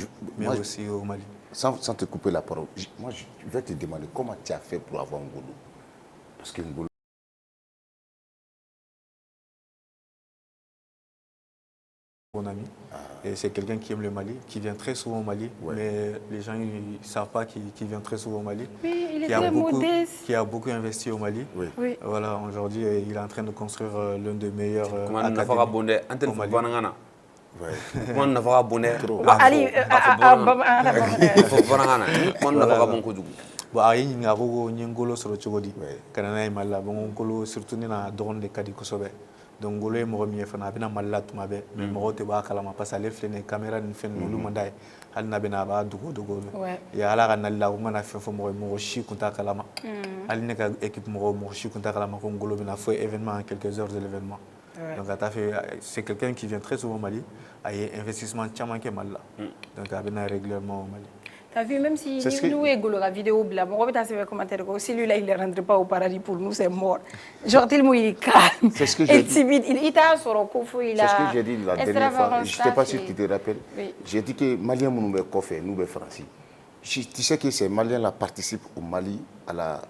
aussi au Mali. Sans te couper la parole, moi, je vais te demander comment tu as fait pour avoir N'Golo. Parce que N'Golo, Mon ami. Et c'est quelqu'un qui aime le Mali, qui vient très souvent au Mali, mais les gens ne savent pas qu'il vient très souvent au Mali. Oui, il est très modeste. Qui a beaucoup investi au Mali. Oui. Voilà, aujourd'hui, il est en train de construire l'un des meilleurs académies au Mali. Comment on a abonné Ali, bon ayi ñinga ko N'Golo soro cogodi kana nay malla bon N'Golo surtout nina dogon de kadi kosobe donc N'Golo e mo mi fana bina malla tuma be mais mo te ba kala ma pasale flene caméra ni fen lu mandai hal na bina ba dugo ya ala kan nalla ko mana fefo mo shi kunta kala ma hal ne ka équipe mo shi kunta kala ma ko N'Golo bina fait événement en quelques heures de l'événement. Donc c'est quelqu'un qui vient très souvent au Mali, a un investissement tchamanké Mali. Donc il a régulièrement au Mali. T'as vu, même si nous et Golo la vidéo bla, bon, on va passer les commentaires. Si lui là il ne rentre pas au paradis pour nous, c'est mort. Genre tellement il est calme. C'est ce que j'ai dit. Timide. Il t'a sur le coffre, il a. C'est ce que j'ai dit la dernière fois. Je ne sais pas si tu te rappelles. Oui. J'ai dit que Maliens nous be coffre, nous be français. Tu sais que ces Maliens-là participent au Mali,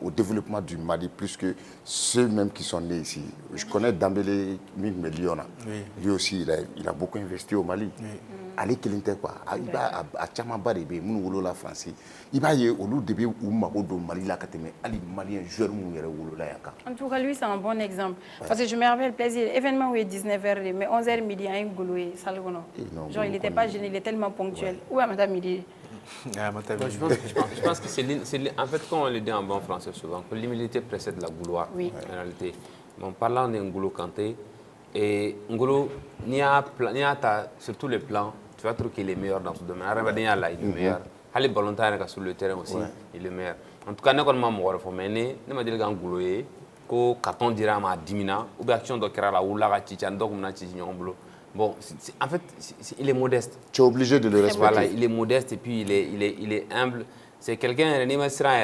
au développement du Mali, plus que ceux-mêmes qui sont nés ici. Je connais Dambélé Mine Liona. Lui aussi, il a beaucoup investi au Mali. Ali Kelinte quoi. Il va à Tchamamba de Mounou la France. Il va y au début où Mabodo Mali la Kateme, Ali Malien joueur Mouyere Wolola Yaka. En tout cas, lui, c'est un bon exemple. Parce que je me rappelle, plaisir, événement où il est 19h, mais 11h midi, un Gouloué, Salgono. Genre, il n'était pas gêné, il est tellement ponctuel. Où est madame midi? Je pense que c'est en fait, quand on le dit en bon français souvent, que l'humilité précède la gouloire, en réalité. En parlant de N'Golo Kanté, et N'Golo, sur tous les plans, tu vas trouver qu'il est meilleur dans ce domaine. Il est le meilleur. Ali Ballontar sur le terrain aussi, il est meilleur. En tout cas, nous avons mais nous avons dit que N'Golo est que carton dira ma dimina ou bien action de créer la ou la chicha donc on a chichi N'Golo. Bon, en fait, il est modeste. Tu es obligé de le respecter. Voilà, il est modeste et puis il est humble. C'est quelqu'un qui est surprise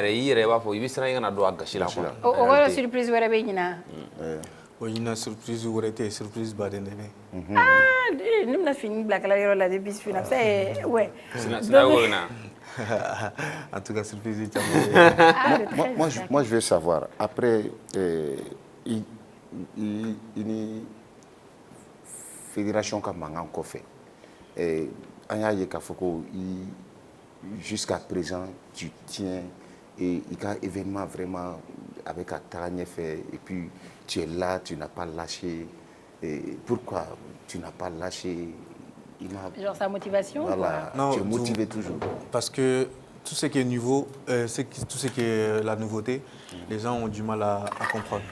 il y a surprise ou surprise badene. Nous avons fini black la la depuis fini. C'est ouais. En tout cas surprise. Moi je veux savoir après une fédération comme mangan kofé et an y'a ye k'a fɔ ko jusqu'à présent tu tiens et il y a événement vraiment avec un fait et puis tu es là, tu n'as pas lâché. Et pourquoi tu n'as pas lâché? Genre sa motivation? Voilà, Non, tu es motivé toujours. Parce que tout ce qui est nouveau, tout ce qui est la nouveauté, les gens ont du mal à comprendre.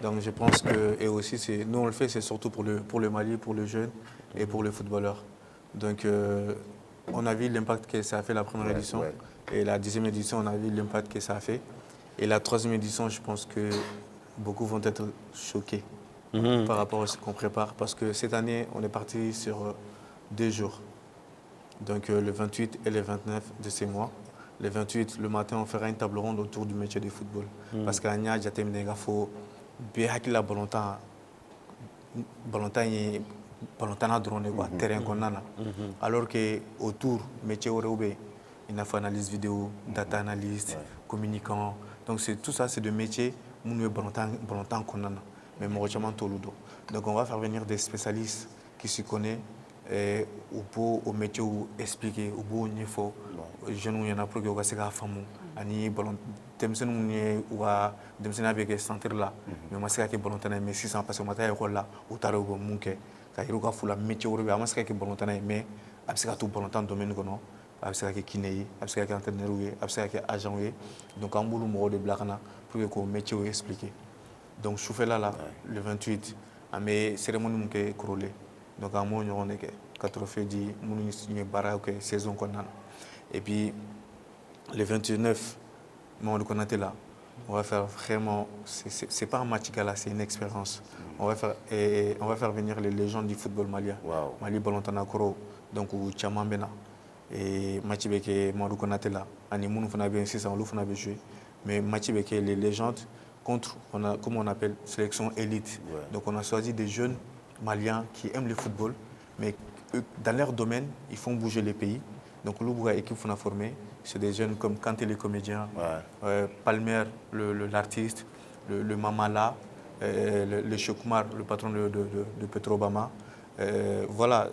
Donc je pense que, et aussi, nous on le fait, c'est surtout pour le Mali, pour le jeune et pour le footballeur. Donc on a vu l'impact que ça a fait la première édition. Ouais. Et la 10e édition, on a vu l'impact que ça a fait. Et la 3e édition, je pense que beaucoup vont être choqués par rapport à ce qu'on prépare. Parce que cette année, on est parti sur 2 jours. Donc le 28 et le 29 de ces mois. Le 28, le matin, on fera une table ronde autour du métier du football. Parce qu'à Nya, il faut bien la balontan drone quoi terrain konana alors que autour métier orobé il faut analyse vidéo data analyst communicant donc c'est tout ça c'est des métiers nous balontan konana mais morochaman toludo donc on va faire venir des spécialistes qui s'y connaissent au métier où expliquer au beau niveau jeunes il y en a pour que c'est la femme ani ballon demsenu ni wa demsena be centre là mais moi c'est que balontan mais 600 parce que moi taille là au taro go munke ka hiruka fula métier orobé ama c'est que balontan mais absika tout balontan domaine kono absika que kiné absika que entraîneur ou absika que agent ou donc en boulot mo de blakana pour que métier expliquer donc je fais là le 28 à mes cérémonies munke crolé donc à moi on est que 80 dit munu signé bara que saison qu'on a et puis le 29 on est là on va faire vraiment c'est pas un match gala c'est une expérience on va faire venir les légendes du football malien Mali Balontana Koro donc ou Chamambena et match avec Mamadou Konaté là ani munu fana bien 600 on fana bien jouer mais match avec les légendes contre comme on appelle sélection élite donc on a choisi des jeunes maliens qui aiment le football mais dans leur domaine ils font bouger les pays donc l'Ouboua équipe qu'on a formé c'est des jeunes comme Kanté les comédiens Palmer l'artiste le Mamala le Chokmar le patron de Petrobama voilà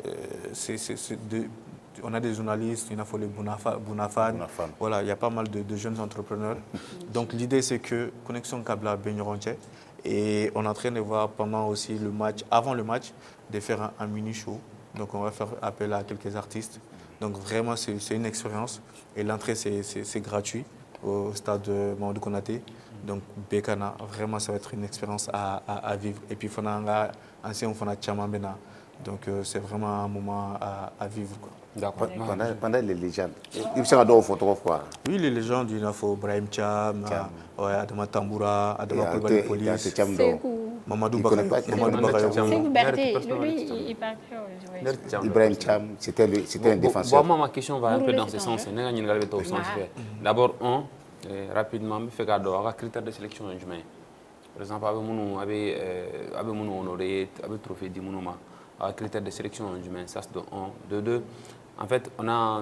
on a des journalistes, il y a les Bounafan. Voilà, il y a pas mal de jeunes entrepreneurs. Donc l'idée c'est que Connexion Kabla Benyoronche et on est en train de voir pendant aussi le match, avant le match, de faire un mini show. Donc on va faire appel à quelques artistes. Donc vraiment c'est une expérience et l'entrée c'est gratuit au stade de Mamadou Konaté. Donc Bekana, vraiment ça va être une expérience à vivre. Et puis Fonanga, ancien Fona Chamambena. Donc c'est vraiment un moment à vivre. D'accord. Pendant les légendes, il s'est adoré au photo quoi. Oui, les légendes, il y a Brahim Cham, Adama Tamboura, Adama Koulibaly Police, Mamadou Bakayoko. Ibrahim Cham, c'était un défenseur. Moi, ma question va un peu dans ce sens. D'abord, rapidement, je fais un critère de sélection. Par exemple, avec mon honoré, avec trophée d'Imounoma, avec critère de sélection humain, ça c'est de 1. De 2, en fait, on a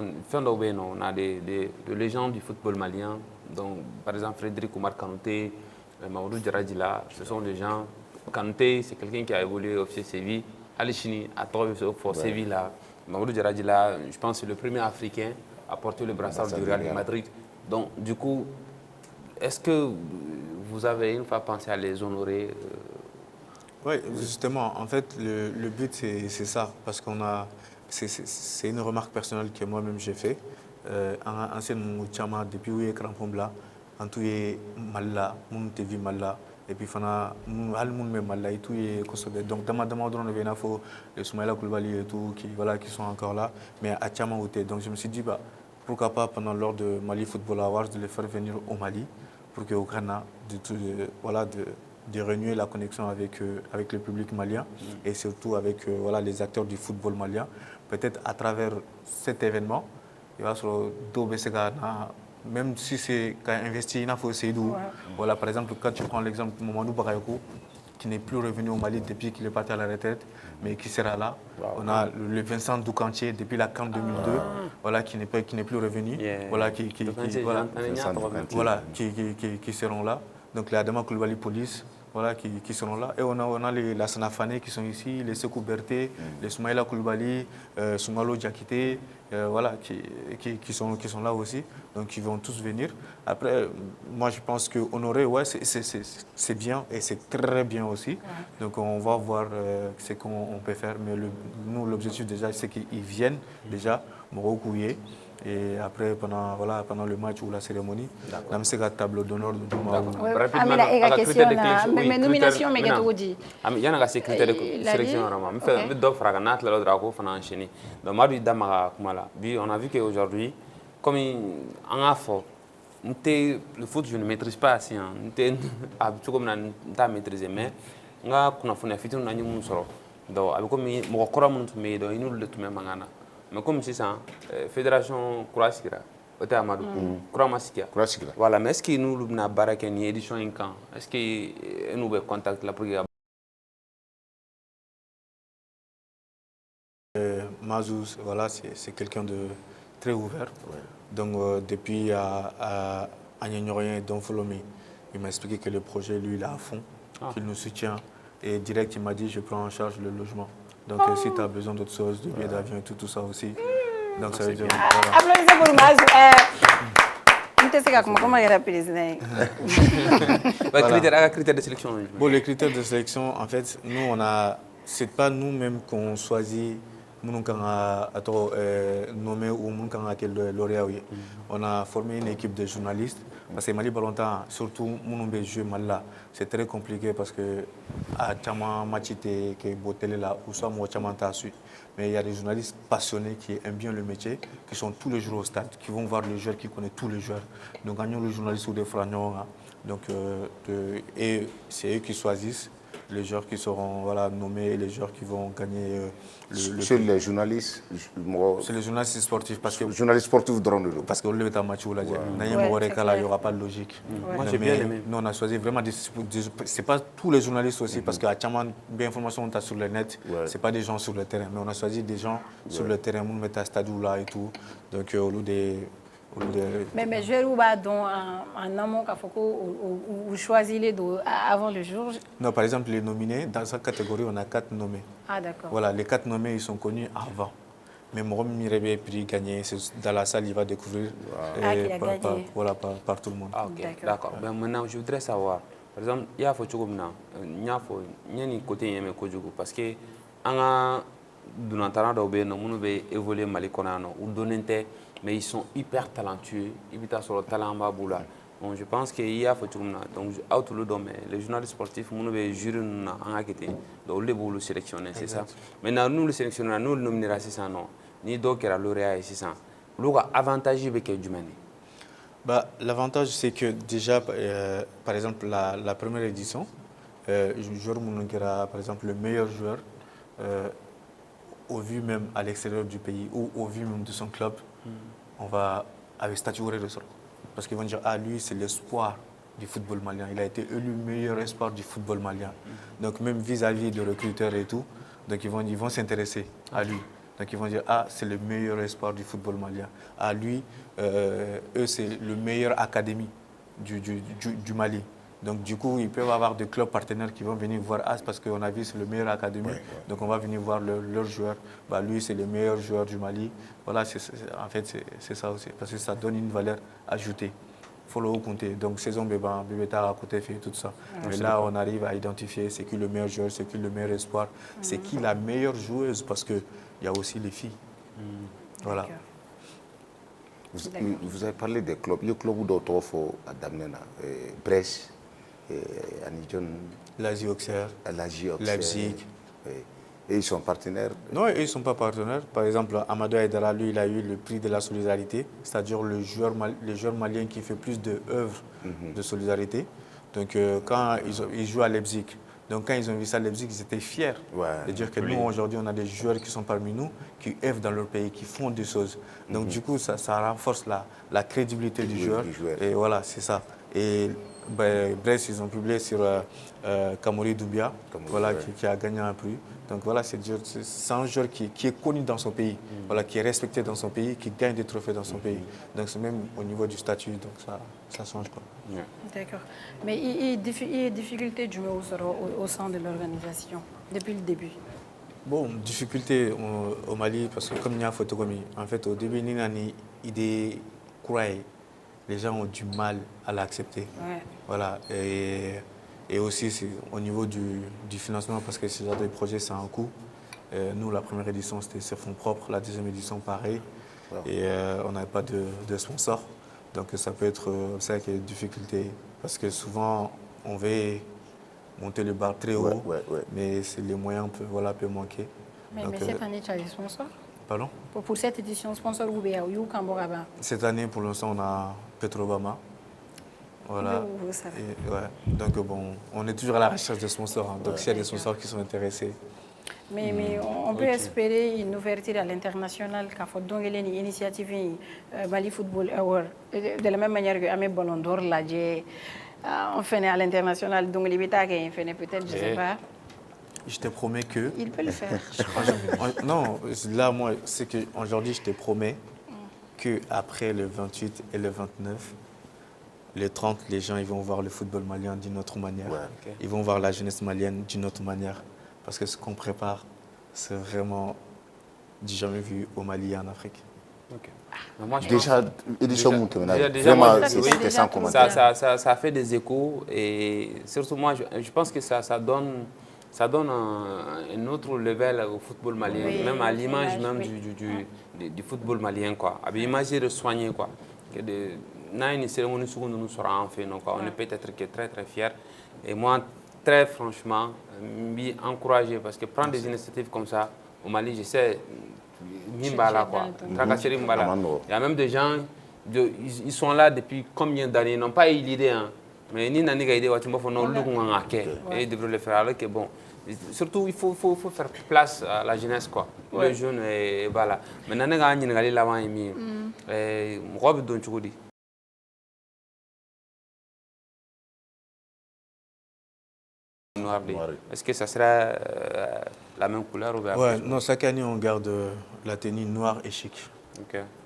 des légendes du football malien. Donc, par exemple, Frédéric Oumar Kanouté, Mamadou Djaradila, ce sont des gens. Kanouté, c'est quelqu'un qui a évolué au FC Séville. Alishini, à pour Séville, là. Mamadou Djaradila, je pense que c'est le premier Africain à porter le brassard du Real de Madrid. Donc, du coup, est-ce que vous avez une fois pensé à les honorer Oui, justement, en fait, le but, c'est ça, parce qu'on a... C'est une remarque personnelle que moi-même j'ai fait. Ancien Mouchama, depuis où il est Crampombla, en tout est Malla, mon TV Malla, et puis Fana, Al Moun Malla, et tout est Kosobe. Donc, dans ma demande, on avait les Soumaïla Koulibaly et tout, qui sont encore là, mais à Tchama Outé. Donc, je me suis dit, pourquoi pas, pendant l'heure de Mali Football Awards, de les faire venir au Mali, pour qu'au Ghana, de renouer la connexion avec le public malien et surtout avec les acteurs du football malien. Peut-être à travers cet événement, il va se même si c'est quand investi, il faut essayer d'où. Voilà, par exemple, quand tu prends l'exemple de Mamadou Bakayoko, qui n'est plus revenu au Mali depuis qu'il est parti à la retraite, mais qui sera là. On a le Vincent Doukantier depuis la CAN 2002, voilà, qui n'est plus revenu, qui seront là. Donc les Adama Koulibaly Police, voilà, qui seront là. Et on a les Lassana Fane qui sont ici, les Sekou Berté, les Soumaïla Koulibaly, Soumalo Diakité, voilà, qui sont là aussi. Donc ils vont tous venir. Après, moi je pense que honorer, ouais, c'est bien et c'est très bien aussi. Donc on va voir ce qu'on peut faire. Mais nous, l'objectif déjà, c'est qu'ils viennent déjà, Moro Kouye. Et après, pendant le match ou la cérémonie, on a une table d'honneur. Mais nomination, mais qu'est-ce il y a un critère de sélection. Je dois faire un autre drapeau pour enchaîner. Donc, on a vu qu'aujourd'hui, comme on a fait, le foot, je ne maîtrise pas assez. Je ne maîtrise mais on a fait un sort. Donc, avec comme mon corps mais donc il nous le tout même mangana. Mais comme c'est ça, fédération croatie, au Amadou, croatie. Voilà, mais est-ce que nous na baraka ni édition en camp? Est-ce que nous avons contact là pour que Mazouz, voilà, c'est quelqu'un de très ouvert. Ouais. Donc depuis à Agnenorien et Don Folomi, il m'a expliqué que le projet, lui, il est à fond, qu'il nous soutient. Et direct, il m'a dit, je prends en charge le logement. Donc si tu as besoin d'autres choses, de billets d'avion et tout ça aussi. Donc ça veut dire... Voilà. Applaudissez pour Mazou. Comment il est président? Critères de sélection. Bon, les critères de sélection, en fait, nous, c'est pas nous-mêmes qu'on choisit nommé ou lauréat. On a formé une équipe de journalistes parce que Mali Balantan, surtout mon jeu Mali, c'est très compliqué parce que à Tchama Machite qui est botélé là ou soit moi Tchama Tassu. Mais il y a des journalistes passionnés qui aiment bien le métier, qui sont tous les jours au stade, qui vont voir les joueurs, qui connaissent tous les joueurs. Donc, gagnons le journaliste ou des fragnos. Donc, et c'est eux qui choisissent les joueurs qui seront nommés, les joueurs qui vont gagner Sur les journalistes, c'est les journalistes sportifs. Parce que journalistes sportifs drone. Parce que le match il n'y aura pas de logique. Moi, j'ai bien aimé. Nous, on a choisi vraiment c'est pas tous les journalistes aussi, parce qu'à Tchaman, bien information, on a sur le net, c'est pas des gens sur le terrain, mais on a choisi des gens sur le terrain, on met à stade là et tout. Donc, au lieu des. Mais je vais en amont, vous choisissez avant le jour. Non, par exemple, les nominés, dans cette catégorie, on a 4 nommés. Ah, d'accord. Voilà, les 4 nommés, ils sont connus avant. Mais Morom Mirebe puis gagné, dans la salle, il va découvrir par tout le monde. Ah, ok, d'accord. Ben, maintenant, je voudrais savoir, par exemple, il y a un côté parce que on a évolué Mali ou donné mais ils sont hyper talentueux, ils sont sur le talent baboula. Bon, je pense qu'il y a donc les journalistes sportifs, nous devons jurer en acquitté, donc les boulots sélectionnés, c'est ça. Maintenant nous le sélectionnons, nous le nominons c'est ça non, ni donc la lauréat c'est ça. L'avantage avec du mani. L'avantage c'est que déjà par exemple la première édition, joueur par exemple le meilleur joueur au vu même à l'extérieur du pays ou au vu même de son club. On va avec statuer de sol. Parce qu'ils vont dire, lui, c'est l'espoir du football malien. Il a été élu meilleur espoir du football malien. Donc, même vis-à-vis des recruteurs et tout, donc ils vont s'intéresser à lui. Donc, ils vont dire, c'est le meilleur espoir du football malien. Lui, eux, c'est le meilleur académie du Mali. Donc, du coup, ils peuvent avoir des clubs partenaires qui vont venir voir parce qu'on a vu c'est le meilleur académie. Donc, on va venir voir leurs joueurs. Lui, c'est le meilleur joueur du Mali. Voilà, en fait, c'est ça aussi. Parce que ça donne une valeur ajoutée. Il faut le compter. Donc, saison Bébéta à côté fait tout ça. Mais là, on arrive à identifier c'est qui le meilleur joueur, c'est qui le meilleur espoir, c'est qui la meilleure joueuse parce qu'il y a aussi les filles. Voilà. Vous avez parlé des clubs. Le club d'autres faut adapter Brest. L'Asie Auxerre, Leipzig. Et ils sont partenaires? Non, ils ne sont pas partenaires. Par exemple, Amadou Aïdara, lui, il a eu le prix de la solidarité, c'est-à-dire le joueur malien qui fait plus d'œuvres de solidarité. Donc, quand ils jouent à Leipzig, donc quand ils ont vu ça à Leipzig, ils étaient fiers de dire que nous, aujourd'hui, on a des joueurs qui sont parmi nous, qui œuvrent dans leur pays, qui font des choses. Donc, du coup, ça renforce la crédibilité du joueur. Et voilà, c'est ça. Et ben, Brest, ils ont publié sur Kamori Doumbia, voilà, qui a gagné un prix. Donc voilà, c'est un joueur qui est connu dans son pays, voilà, qui est respecté dans son pays, qui gagne des trophées dans son pays. Donc c'est même au niveau du statut, donc ça change pas. D'accord. Mais il y a des difficultés du au sein de l'organisation depuis le début. Bon, difficulté au Mali, parce que comme il y a une photographie, en fait, au début, il y a une idée croyée. Les gens ont du mal à l'accepter. Ouais. Voilà. Et aussi, c'est au niveau du financement, parce que ce genre de projet, c'est un coût. Nous, la première édition, c'était sur fonds propres. La deuxième édition, pareil. Et on n'avait pas de sponsor. Donc, ça peut être ça qui est une difficulté. Parce que souvent, on veut monter le bar très haut, mais les moyens peuvent manquer. Mais cette année, tu as des sponsors? Pardon? Pour cette édition, sponsor Oubéa ou Kamboraba? Cette année, pour l'instant, on a Petrobama. Voilà. Donc, bon, on est toujours à la recherche de sponsors. Hein. Donc, s'il y a des sponsors qui sont intéressés. Mais on peut espérer une ouverture à l'international, car il faut une initiative Mali Football Award. De la même manière que Amé Ballon d'Or l'a dit, on fait à l'international, donc les bêtas qui fait peut-être, je ne sais pas. Je te promets que... Il peut le faire. Non, là, moi, c'est qu'aujourd'hui, je te promets qu'après le 28 et le 29, le 30, les gens ils vont voir le football malien d'une autre manière. Ils vont voir la jeunesse malienne d'une autre manière. Parce que ce qu'on prépare, c'est vraiment du jamais vu au Mali et en Afrique. Moi, déjà, édition vraiment, c'était sans commentaire. Ça fait des échos et surtout moi, je pense que ça donne un autre level au football malien, même à l'image même du football malien. À l'image de soigner. Une cérémonie nous sera en fait. On est peut-être très très fiers. Et moi, très franchement, je suis encouragé parce que prendre des initiatives comme ça, au Mali, je sais, il y a même des gens, ils sont là depuis combien d'années, ils n'ont pas eu l'idée. Hein. Mais ils n'ont pas idée, ils devraient le faire. Alors que bon, surtout, il faut faire place à la jeunesse, pour les jeunes. Et voilà. Maintenant, nous avons dit. Est-ce que ça sera la même couleur ou non, chaque année, on garde la tenue noire et chic.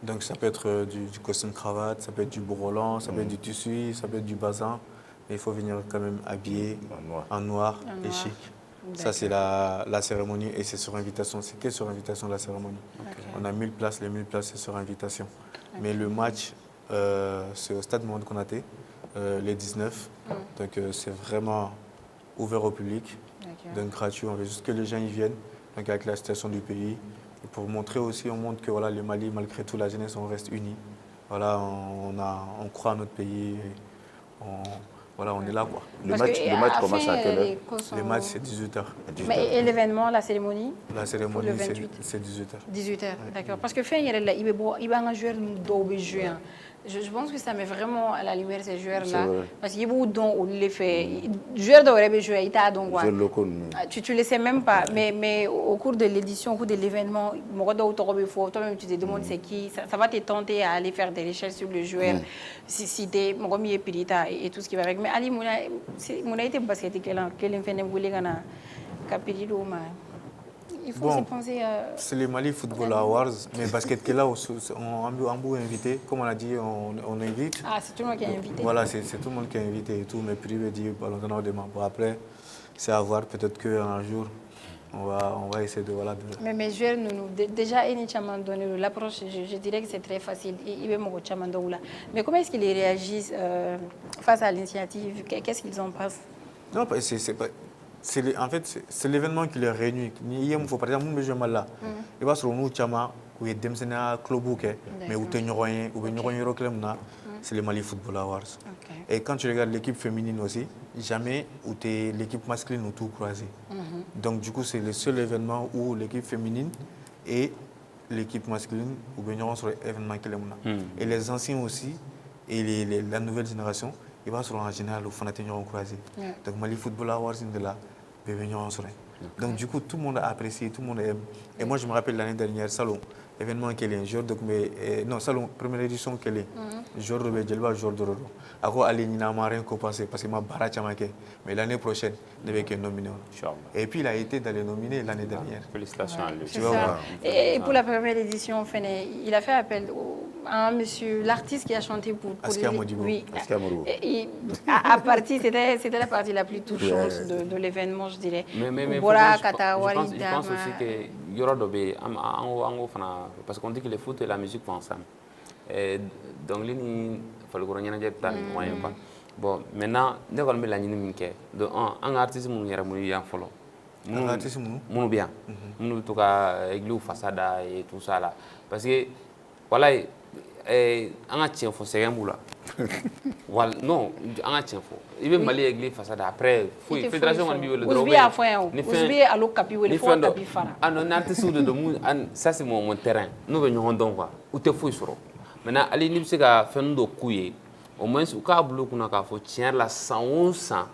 Donc, ça peut être du costume cravate, ça peut être du bourrelant, ça peut être du tissu, ça peut être du bazin. Mais il faut venir quand même habillé en noir et chic. Ça, c'est la cérémonie et c'est sur invitation. C'est que sur invitation la cérémonie. On a 1000 places, les 1000 places, c'est sur invitation. Mais le match, c'est au stade Mohamed Konaté, les 19. Donc, c'est vraiment ouvert au public, donc gratuit. On veut juste que les gens y viennent, donc avec la situation du pays. Et pour montrer aussi, on montre que voilà, le Mali, malgré tout, la jeunesse, on reste unis. Voilà, on croit à notre pays. On est là. Le match commence à quelle heure? Le match, c'est 18h. Et l'événement, la cérémonie? La cérémonie, c'est 18h. 18h, d'accord. Parce que fin, il y a un joueur de juin. Je pense que ça met vraiment à la lumière ces joueurs-là. Parce qu'il y a beaucoup de dons où les fait. Joueurs de jouer, il t'a donc quoi. Tu ne le sais même pas. Mais au cours de l'édition, au cours de l'événement, toi-même tu te demandes c'est qui. Ça va te tenter à aller faire des recherches sur le joueur, citer Mogomi Pirita et tout ce qui va avec. Mais Ali Mouna était basket quel fait il faut aussi penser à... C'est le Mali Football Awards, mais basket là, on a invité, comme on a dit, on invite. Ah, c'est tout le monde qui est invité. Voilà, c'est tout le monde qui est invité et tout, mais privé dit, ballon de membres. Après, c'est à voir, peut-être qu'un jour, on va essayer de... Voilà, Mais mes joueurs, déjà, l'approche, je dirais que c'est très facile. Mais comment est-ce qu'ils réagissent face à l'initiative? Qu'est-ce qu'ils en pensent? Non, c'est pas... En fait, c'est l'événement qui les réunit. Il faut par exemple, je suis là. Il va se retrouver où il y a des clubs, mais où c'est le Mali Football Awards. Et quand tu regardes l'équipe féminine aussi, jamais où l'équipe masculine ou tout croisé. Donc du coup, c'est le seul événement où l'équipe féminine et l'équipe masculine ou sur l'événement qu'il y a. Et les anciens aussi, et la nouvelle génération, ils vont se en général au Fanatignon croisé. Donc Mali Football Awards, ils sont là. Donc du coup, tout le monde a apprécié, tout le monde aime. Et moi, je me rappelle l'année dernière, salon, événement qu'elle est, jour de non, salon, première édition qu'elle est, jour de Djelba, jour de Rodo. Alors, elle n'a rien qu'au passé parce que ma barrage a mais l'année prochaine, il devait être nominé. Et puis, il a été dans les nominés l'année dernière. Félicitations à lui. C'est ça. Et pour la première édition, il a fait appel à un monsieur, l'artiste qui a chanté pour Askia Modibo. Oui. Askia Modibo. C'était la partie la plus touchante de l'événement, je dirais. Mais je pense aussi que yɔrɔ dɔ bɛ yen an ko fana parce qu'on dit que le foot et la musique vont ensemble. Dɔnkili ni farikolo ɲɛnajɛ bɛ taa ni ɲɔgɔn ye quoi. Bon maintenant ne kɔni bɛ laɲini min kɛ de an ka artiste minnu yɛrɛ minnu yan fɔlɔ. Minnu bɛ yan minnu bɛ to ka église fasa da et tout ça là parce que voilà an ka tiɲɛ fɔ sɛgɛn b'u la. Non an ka tiɲɛ fɔ i bɛ Mali église fasa da après foyi fédération kɔni b'i wele dɔrɔn ah non ni artiste de mun ça c'est mon terrain n'u bɛ ɲɔgɔn dɔn quoi u tɛ foyi sɔrɔ maintenant hali n'i bɛ se ka fɛn dɔ k'u ye au moins u k'a bila u kunna k'a fɔ tiɲɛ yɛrɛ la san o san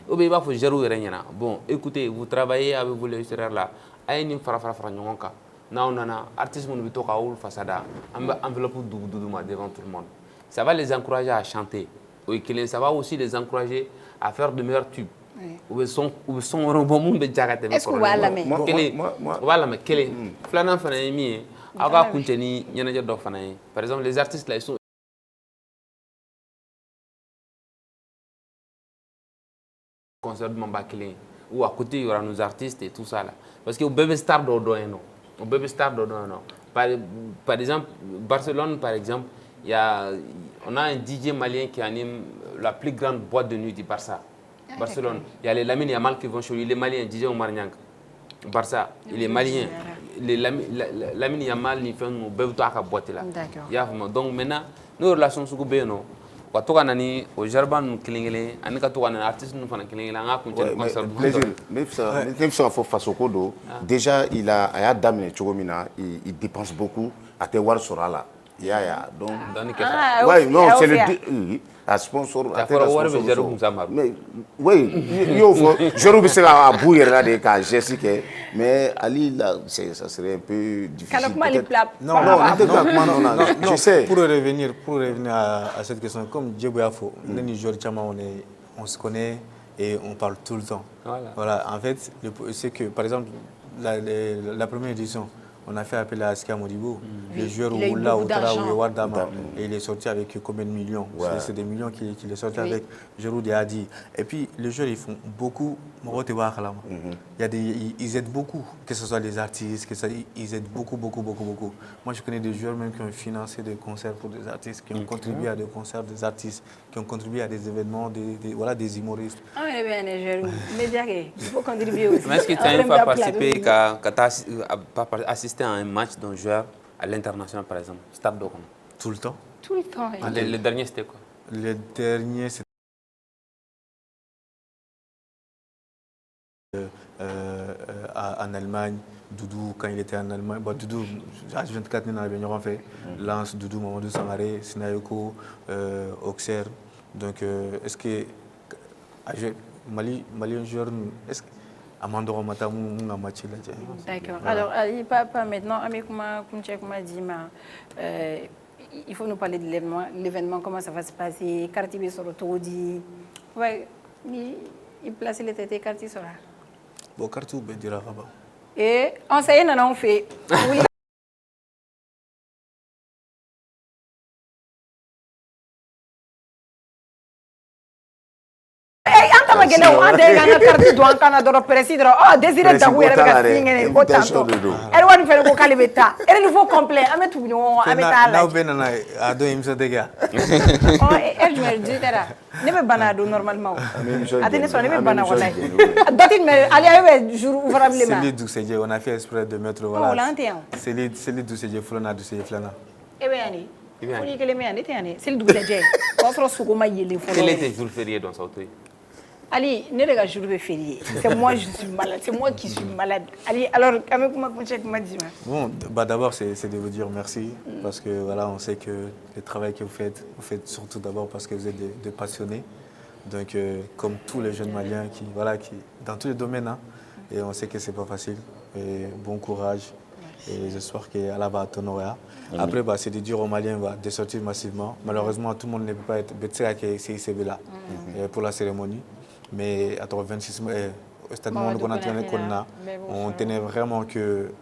ou bien i b'a fɔ gérés yɛrɛ ɲɛna bon écoutez vous travaillez avec vos extérieurs là a ye nin fara ɲɔgɔn kan n'aw nana artiste minnu bɛ to k'aw fasa da an bɛ enveloppe dugu ma devant tout le monde ça va les encourager à chanter o ye kelen ça va aussi les encourager à faire de meilleurs tubes u bɛ sɔn wɛrɛw bɔ minnu bɛ ja ka tɛmɛ est-ce que u b'a lamɛn u b'a lamɛn kelen filanan fana ye min ye aw ka kuncɛ ni ɲɛnajɛ dɔ fana ye par exemple les artistes là ils sont concert dumanba kelen ou à côté il y aura nos artistes et tout ça là parce que au bébé star dɔ dɔn yen nɔ au bébé star dɔ dɔn yen nɔ par exemple Barcelone par exemple on a un DJ malien qui anime la plus grande boîte de nuit du Barça. Barcelone. Il y a les Lamine Yamal qui vont chez lui. Il est malien, DJ Omar Niang. Barça, il est malien. Les Lamine Yamal, ils font une boîte là. D'accord. Donc maintenant, nos relations sont bien. Quand on a au Jarban Klingele, on a un artiste nous fait Klingele, on a un concert. Même si on fait face au codo, déjà il a damné Chogomina, il dépense beaucoup à te voir sur là. Donc ouais non c'est le à sponsor à mais oui je vais se à bouillir là des cas Jessica mais Ali là ça serait un peu difficile non je sais pour revenir à cette question comme Djebouafo le Niger on se connaît et on parle tout le temps voilà en fait c'est que par exemple la première édition on a fait appel à Askia Modibo, le joueur Oula Outra Ouadama, et il est sorti avec combien de millions? C'est des millions qu'il est sorti avec Giroud et Hadi. Et puis les joueurs ils font beaucoup, ils aident beaucoup, que ce soit les artistes, ils aident beaucoup. Moi je connais des joueurs même qui ont financé des concerts pour des artistes, qui ont contribué à des concerts des artistes, qui ont contribué à des événements, des humoristes. Ah mais bien les joueurs, mais il faut contribuer aussi. Mais est-ce que tu as une fois participé à assister à un match d'un joueur à l'international, par exemple, Stade Dokon? Tout le temps. Tout le temps. Le dernier, c'était quoi? Le dernier, c'était en Allemagne. Doudou, quand il était en Allemagne. Bon, Doudou, H24, nous avons fait Lance, Doudou, Mamadou Sangaré, Sinayoko, Auxerre. Donc, est-ce que Mali, un joueur, est-ce que d'accord. Alors, pas maintenant, il faut nous parler de l'événement, comment ça va se passer, quartier sur le ouais, il place les têtes quartier sur là. Bon, quartier, ben dira là-bas. Et on sait, on fait. Oui. Désiré Daou yɛrɛ bɛ ka singɛ ko tanto elle wani fɛnɛ ko k'ale bɛ taa elle il faut complet an bɛ tugu ɲɔgɔn an bɛ taa n'aw bɛ nana a dɔn émission tɛ kɛ elle jumɛn di tɛra ne bɛ bana don normalement a tɛ ne sɔrɔ ne bɛ bana walayi dɔti mais ali ayi bɛ jour ouvrable ma Céline Doussejé on a fait exprès de mettre voilà wala an tɛ yan Céline Doussejé filanan Doussejé filanan e bɛ yan de foli kelen bɛ yan ne tɛ yan de Céline Doussejé o y'a sɔrɔ sogo ma yelen fɔlɔ quel était jour férié dans sa tête? Ali, ne de ka jour bɛ férié. C'est moi je suis malade, c'est moi qui suis malade. Ali, alors comment dit bon, bah d'abord c'est de vous dire merci parce que voilà, on sait que le travail que vous faites surtout d'abord parce que vous êtes des passionnés. Donc comme tous les jeunes Maliens qui dans tous les domaines Et on sait que c'est pas facile. Et bon courage. Et j'espère qu'Allah va t'honorer. Après, c'est de dire aux Maliens de sortir massivement. Malheureusement, tout le monde ne peut pas être là pour la cérémonie. Mais à 26 au stade on tenait vraiment que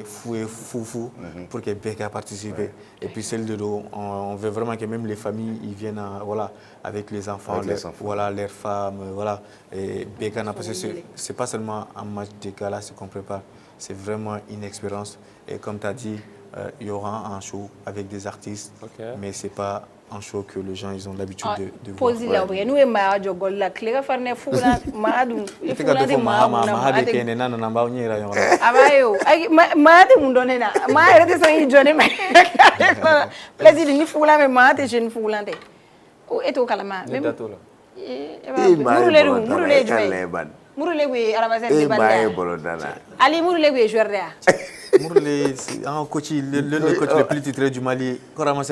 fou pour que Beka participe. Et puis celle de l'eau, on veut vraiment que même les familles ils viennent avec les enfants, leurs femmes. Voilà. Et Beka n'a pas. C'est pas seulement un match de gala qu'on prépare, c'est vraiment une expérience. Et comme tu as dit, il y aura un show avec des artistes, mais ce n'est pas un show que les gens ils ont l'habitude de voir. Nous, un coach, le coach le plus titré du Mali, moi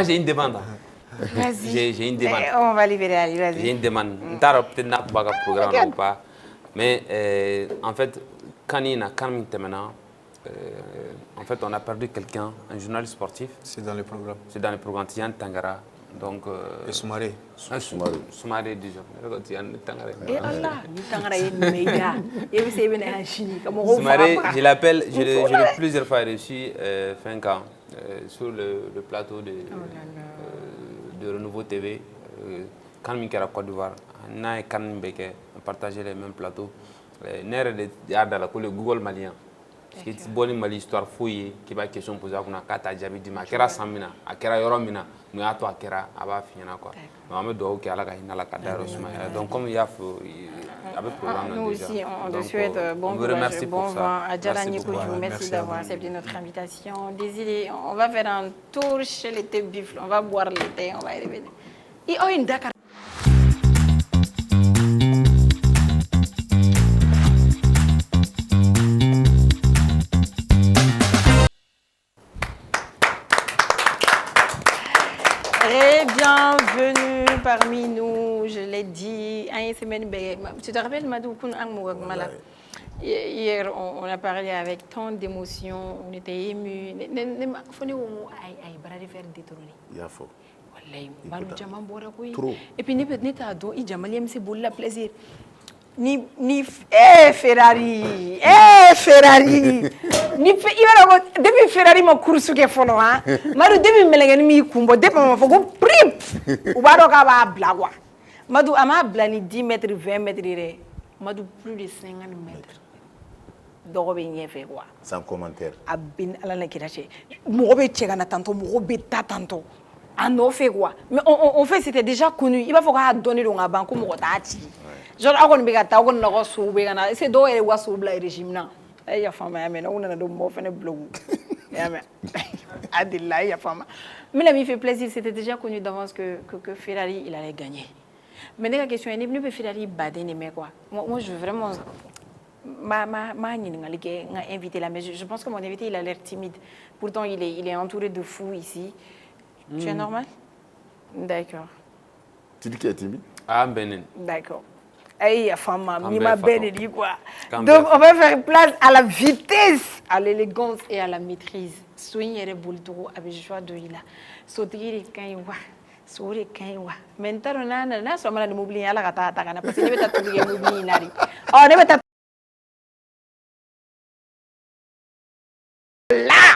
j'ai une demande. J'ai une demande. On va libérer Ali, vas-y. J'ai une demande. Peut-être pas le programme ou pas. Mais en fait, quand en fait, on a perdu quelqu'un, un journaliste sportif. C'est dans le programme. C'est dans le programme Tian Tangara. Donc, et Soumaré. Soumaré déjà. Soumaré, je l'appelle, je l'ai plusieurs fois reçu sur le plateau de Renouveau TV. Quand il y a Côte d'Ivoire, on partageait les mêmes plateaux. Il y a le Google malien. C'est bon Mali histoire fouillée qui va question poser à Kata Jabidi Makera Samina, Akera Yoromina, Muato Akera, Aba Fina quoi. Mohamed Douké à la Kahina la Kadar Osmaïla. Donc comme il y a avec programme. Nous aussi, on te souhaite bon courage, bon vent. Adjara Nikoujou, merci d'avoir accepté notre invitation. Désiré, on va faire un tour chez les thé buffles, on va boire le thé, on va y revenir. Et oh, une Dakar. Bienvenue parmi nous, je l'ai dit. Tu te rappelles, Madou, hier, on a parlé avec tant d'émotions, on était émus. Et puis, plaisir. Ferrari depuis Ferrari ma course ke folo ha madu depuis melengeni mi kumbo depuis ma foko prip u ba do ka ba bla quoi madu ama bla ni 10 mètres 20 mètres re madu plus de 50 mètres dogo be ñefe quoi sans commentaire abin ala na kirache mo be chegana tanto mo be tatanto en fait quoi mais on fait c'était déjà connu il va falloir donner le banque mo ta ti genre akon bi ga ta ko na ko su be gana c'est do e wasu bla régime na ay ya fama ya mena on a do mo fene blogu ya me adilla ya fama mais la mi fait plaisir c'était déjà connu d'avance que Ferrari il allait gagner mais la question est ne peut Ferrari bader mais quoi moi je veux vraiment ma invité là mais je pense que mon invité il a l'air timide pourtant il est entouré de fous ici. Tu es normal? D'accord. Tu dis qu'il est timide? Ah, Benin. D'accord. Aïe, femme, mi ma belle dit quoi. Donc, on va faire place à la vitesse, à l'élégance et à la maîtrise. Soignez les boultoro avec joie de ila. Sauter quand il voit. Sourire quand il voit. Maintenant, on a sommes là de m'oublier à la gata, parce que ne veut pas tout m'oublier nari. Oh, ne veut pas. Là!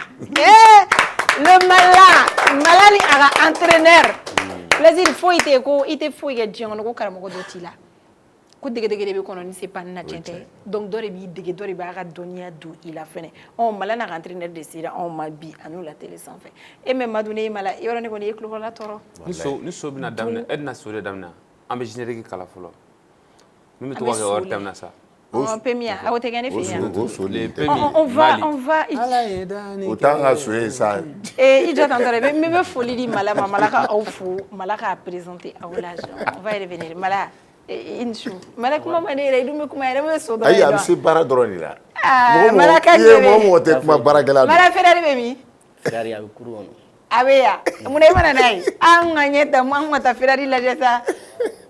Le malali a entraîneur. Plaisir faut il faut que Dieu on karamo doti la. Ko dege be kono ni c'est pas na tente. Donc dore bi dege dore ba ga donia do il a fait. On malana entraîneur de sira on m'a bi anu la télé sans fait. Et même madune mala yoro ne ko ni eklo la toro. Ni so bina damna edna so de damna. Ambe générique kala folo. Mimi to wa or tamna sa. On peut mieux. On va. Autant assurer ça. Et il doit entendre. Mais folie dit Malaka Malaka a présenté à Oulage. On va y revenir. Malaka. Inchou. Malaka comment manière il me comment il so. Aïe, c'est baradroni là. Malaka. Malaka Ferrari bemi. Ferrari a couru. Abeya. Mune mana nai. Anga nyeta mwa Ferrari la jesa.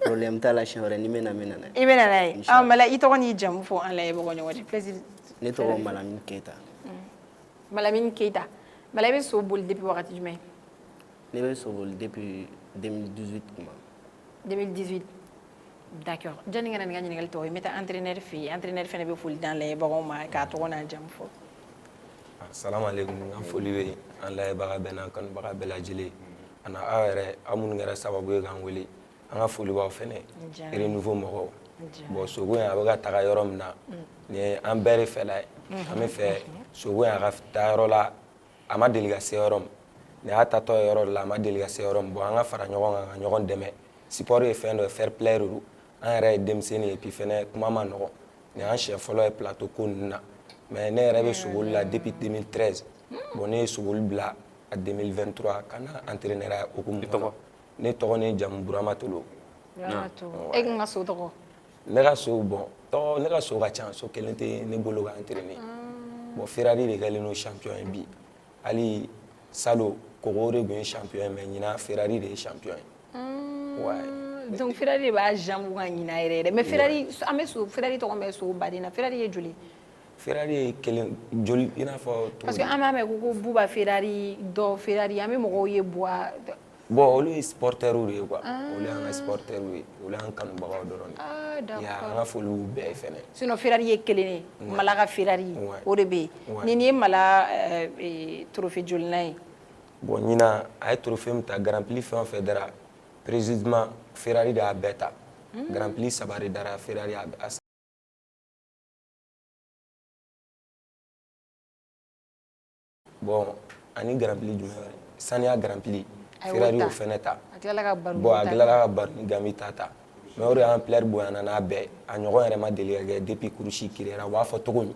problème t'a la siɲɛ wɛrɛ ni n bɛna n bɛna n'a ye. I bɛna n'a ye Mala i tɔgɔ n'i jamu fɔ an layɛbagaw ɲɔgɔn cɛ plaisir. Ne tɔgɔ Malamine Keita. Malamine Keita Mala i bɛ so boli depuis wagati jumɛn? Ne bɛ so boli depuis 2018 kuma. 2018 d'accord jɔnni kana nin ka ɲininkali tɔ ye n bɛ taa entraîneur fɛ yen entraîneur fɛnɛ bɛ foli d'an layɛbagaw ma k'a tɔgɔ n'a jamu fɔ. Assalamu alaikum n ka foli bɛ an layɛbaga bɛɛ n'a kanubaga bɛɛ lajɛlen ani aw yɛrɛ aw minnu kɛra sababu ye k'an wele an ka foli b'aw fɛnɛ renouveau mɔgɔw bon Sogo in a bɛ ka taga yɔrɔ min na nin ye an bɛɛ de fɛla ye an bɛ fɛ Sogo in a ka taa yɔrɔ la a ma deli ka se yɔrɔ min nin y'a tatɔ ye yɔrɔ la a ma deli ka se yɔrɔ min bon an ka fara ɲɔgɔn kan ka ɲɔgɔn dɛmɛ sport ye fɛn dɔ ye fair play de don an yɛrɛ ye denmisɛnnin ye puis fɛnɛ kuma ma nɔgɔn nin y'an siɲɛ fɔlɔ ye plateau ko ninnu na mais ne yɛrɛ bɛ soboli la depuis 2013 bon ne ye soboli bila a 2023 ka na entraîneur ya hukumu kɔnɔ ne tɔgɔ ni jamu Burama Tolo. E kun ka so tɔgɔ? Ne ka so bon tɔgɔ ne ka so ka ca so kelen tɛ ne bolo ka entraîner bon Ferrari de kɛlen no champion ye bi hali Salo Kogo de tun ye champion ye mais ɲinan Ferrari de ye champion ye. Ouais. Donc Ferrari de b'a jambe ka ɲinan yɛrɛ yɛrɛ mais Ferrari an bɛ so Ferrari tɔgɔ bɛ so baden na Ferrari ye joli? Ferrari ye kelen joli i n'a fɔ parce que an b'a mɛn ko Buba Ferrari dɔ Ferrari an bɛ mɔgɔw ye bois. Bon olu ye supporters de ye quoi olu y'an ka supporters ye olu y'an kanubagaw dɔrɔn de ah d'accord an ka foliw bɛɛ ye fɛnɛ sinon Ferrari ye kelen ye Mala ka Ferrari o de bɛ yen ni nin ye Mala trophée jolinan ye. bon ɲinan a ye trophée min ta Grand Prix fɛn o fɛn dara précisément Ferrari de y'a bɛɛ ta Grand Prix 3 de dara Ferrari a bon ani Grand Prix jumɛn wɛrɛ Saniya Grand Prix Ferrari y'o fɛnɛ ta bon a tilala ka Barni Gami ta mais o de y'an plaire bonyana n'a bɛɛ a ɲɔgɔn yɛrɛ ma deli ka kɛ depuis kurusi créera u b'a fɔ cogo min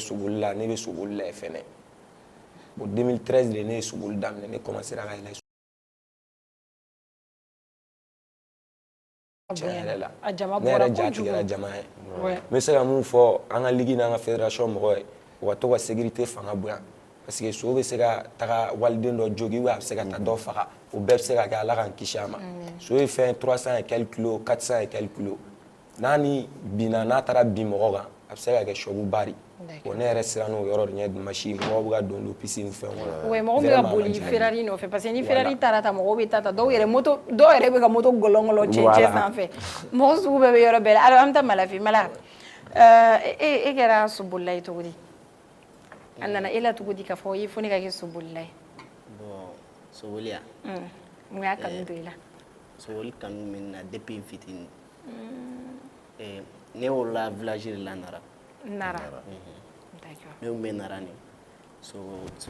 soboli la ne bɛ soboli la fɛnɛ bon 2013 de ne ye soboli daminɛ ne commencera ka yɛlɛ tiɲɛ yɛrɛ la ne yɛrɛ ja tigɛra jama ye n bɛ se ka mun fɔ an ka ligue n'an ka fédération mɔgɔw ye u ka to ka sécurité fanga bonya parce que so bɛ se ka taga waliden dɔ jogin ou bien a bɛ se ka taa dɔ faga o bɛɛ bɛ se ka kɛ Ala k'an kisi a ma so ye fɛn 300 et quelques kilos 400 et quelques kilos n'a ni binna n'a taara bin mɔgɔ kan a bɛ se ka kɛ choc ba de bon ne yɛrɛ siran n'o yɔrɔ de ɲɛ dimanche mɔgɔw bɛ ka don piscine fɛn kɔnɔ ouais mɔgɔw bɛ ka boli Ferrari nɔfɛ parce que ni Ferrari taara ta mɔgɔw bɛ taa ta dɔw yɛrɛ bɛ ka moto gɔlɔngɔlɔ cɛncɛn sanfɛ mɔgɔ sugu bɛɛ bɛ yɔrɔ bɛɛ la alors an bɛ taa Mala fɛ Mala e kɛra sobolila ye cogo di a nana e la cogo di k'a fɔ fo ne ka kɛ sobolila ye bon soboli yan mun y'a kanu don i la soboli kanu bɛ n na depuis n fitinin ne wolola village de la Nara d'accord ne tun bɛ Nara nin so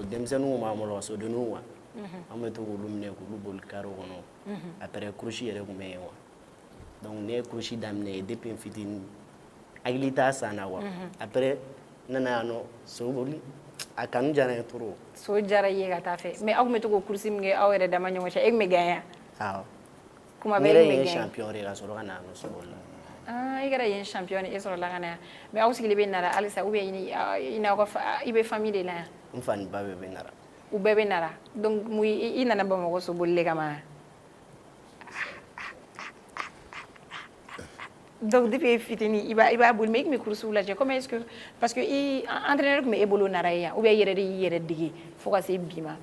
denmisɛnninw b'an bolo so denninw wa an bɛ to k'olu minɛ k'olu boli carreau kɔnɔ après kurusi yɛrɛ tun bɛ yen wa donc ne ye kurusi daminɛ depuis n fitinin hakili t'a san na wa après n nana yan nɔ soboli a kanu diyara n ye trop so diyara i ye ka taa fɛ mais aw tun bɛ to k'o kurusi min kɛ aw yɛrɛ dama ɲɔgɔn cɛ e tun bɛ gagner awɔ kuma bɛɛ ne e yɛrɛ tun bɛ ye gagner champion de ka sɔrɔ ka na yan nɔ soboli la i kɛra yen champion e sɔrɔla ka na yan mais aw sigilen bɛ Nara halisa ou bien i bɛ famille de la yan n fa ni ba bɛɛ bɛ Nara u bɛɛ bɛ Nara donc mun i nana Bamakɔ soboli de kama donc depuis fitinin i b'a boli mais i tun bɛ kurusiw lajɛ comment est-ce que parce que entraîneur tun bɛ e bolo Nara ye yan ou bien i yɛrɛ de y'i yɛrɛ dege fo ka se bi ma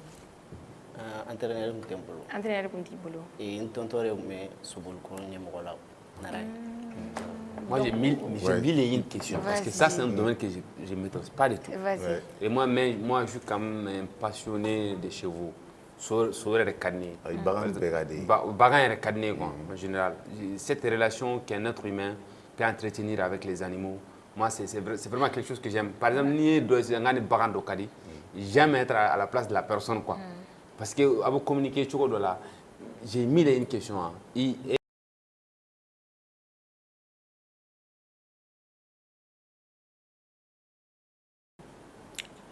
entraîneur tun tɛ n bolo entraîneur tun t'i bolo n tonton de tun bɛ sobolikɔrɔ ɲɛmɔgɔ la Nara ye Moi, j'ai mille et une questions, parce que ça, c'est un domaine que je ne maîtrise pas du tout. Et moi, je suis quand même un passionné de chevaux. Sur le cadenet. Bagan et cadenet, en général. Cette relation qu'un être humain peut entretenir avec les animaux, moi, c'est vraiment quelque chose que j'aime. Par exemple, j'aime être à la place de la personne, quoi. Parce que, à vous communiquer, j'ai mille et une questions.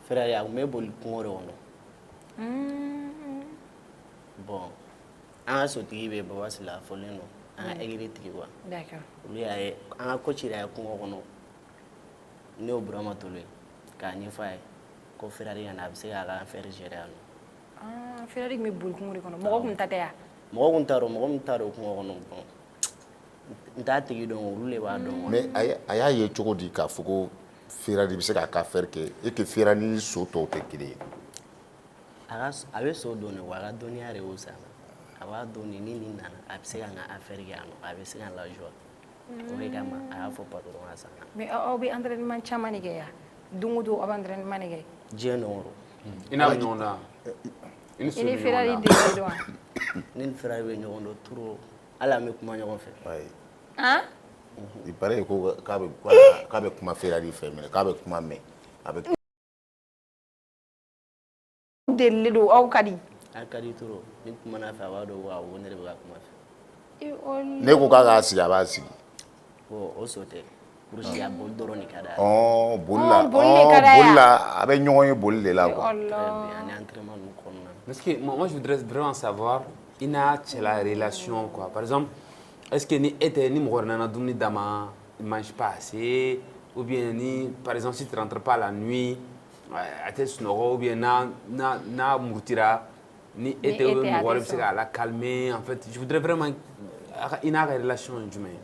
Ferrari a tun bɛ boli kungo de kɔnɔ bon an ka sotigi bɛ Baba Sila fɔlen don an ka écurie tigi quoi olu y'a ye an ka coach yɛrɛ ye kungo kɔnɔ ne y'o Burama Tolo ye k'a ɲɛfɔ a ye ko Ferrari ka na a bɛ se k'a ka affaire gérer yan nɔ Ferrari me bol kungo kono mo ko ntata ya mɔgɔ kun t'a dɔn kungo kɔnɔ n t'a tigi dɔn olu le b'a dɔn mais a y'a ye cogo di k'a fɔ ko Ferrari bɛ se k'a ka affaire kɛ et que Ferrari ni so tɔw tɛ kelen ye a bɛ so dɔn wa a ka dɔnniya de y'o sa a b'a dɔn ni nin nana a bɛ se ka n ka affaire kɛ yan nɔ a bɛ se ka n lajoie o de kama a y'a fɔ patron ka san mais aw bɛ entraînement caman de kɛ ya don o don aw bɛ entraînement de kɛ diɲɛ nɔgɔrɔ i n'a bɛ ɲɔgɔn dɔn i ni Ferrari de bɛ dɔn ne ni Ferrari bɛ ɲɔgɔn dɔn trop hali an bɛ kuma ɲɔgɔn fɛ il paraît ko k'a bɛ kuma Ferrari fɛ mais k'a bɛ kuma mɛn a bɛ delilen don aw ka di a ka di trop ni kuma na fɛ a b'a dɔn wa o ne de bɛ ka kuma fɛ ne ko k'a k'a sigi a b'a sigi bon o so tɛ kurusi a boli dɔrɔn de ka d'a ye bolila a bɛ ɲɔgɔn ye boli de la quoi ani entraînement ninnu kɔnɔna na parce que moi je voudrais vraiment savoir i n'a cɛ la relation quoi par exemple est-ce que ni e tɛ ni mɔgɔ wɛrɛ nana dumuni d'a ma il mange pas assez ou bien ni par exemple si tu rentres pas la nuit a tɛ sunɔgɔ ou bien n'a murutira ni e tɛ ou bien mɔgɔ wɛrɛ bɛ se k'a la calmer en fait je voudrais vraiment i n'a ka relation ye jumɛn ye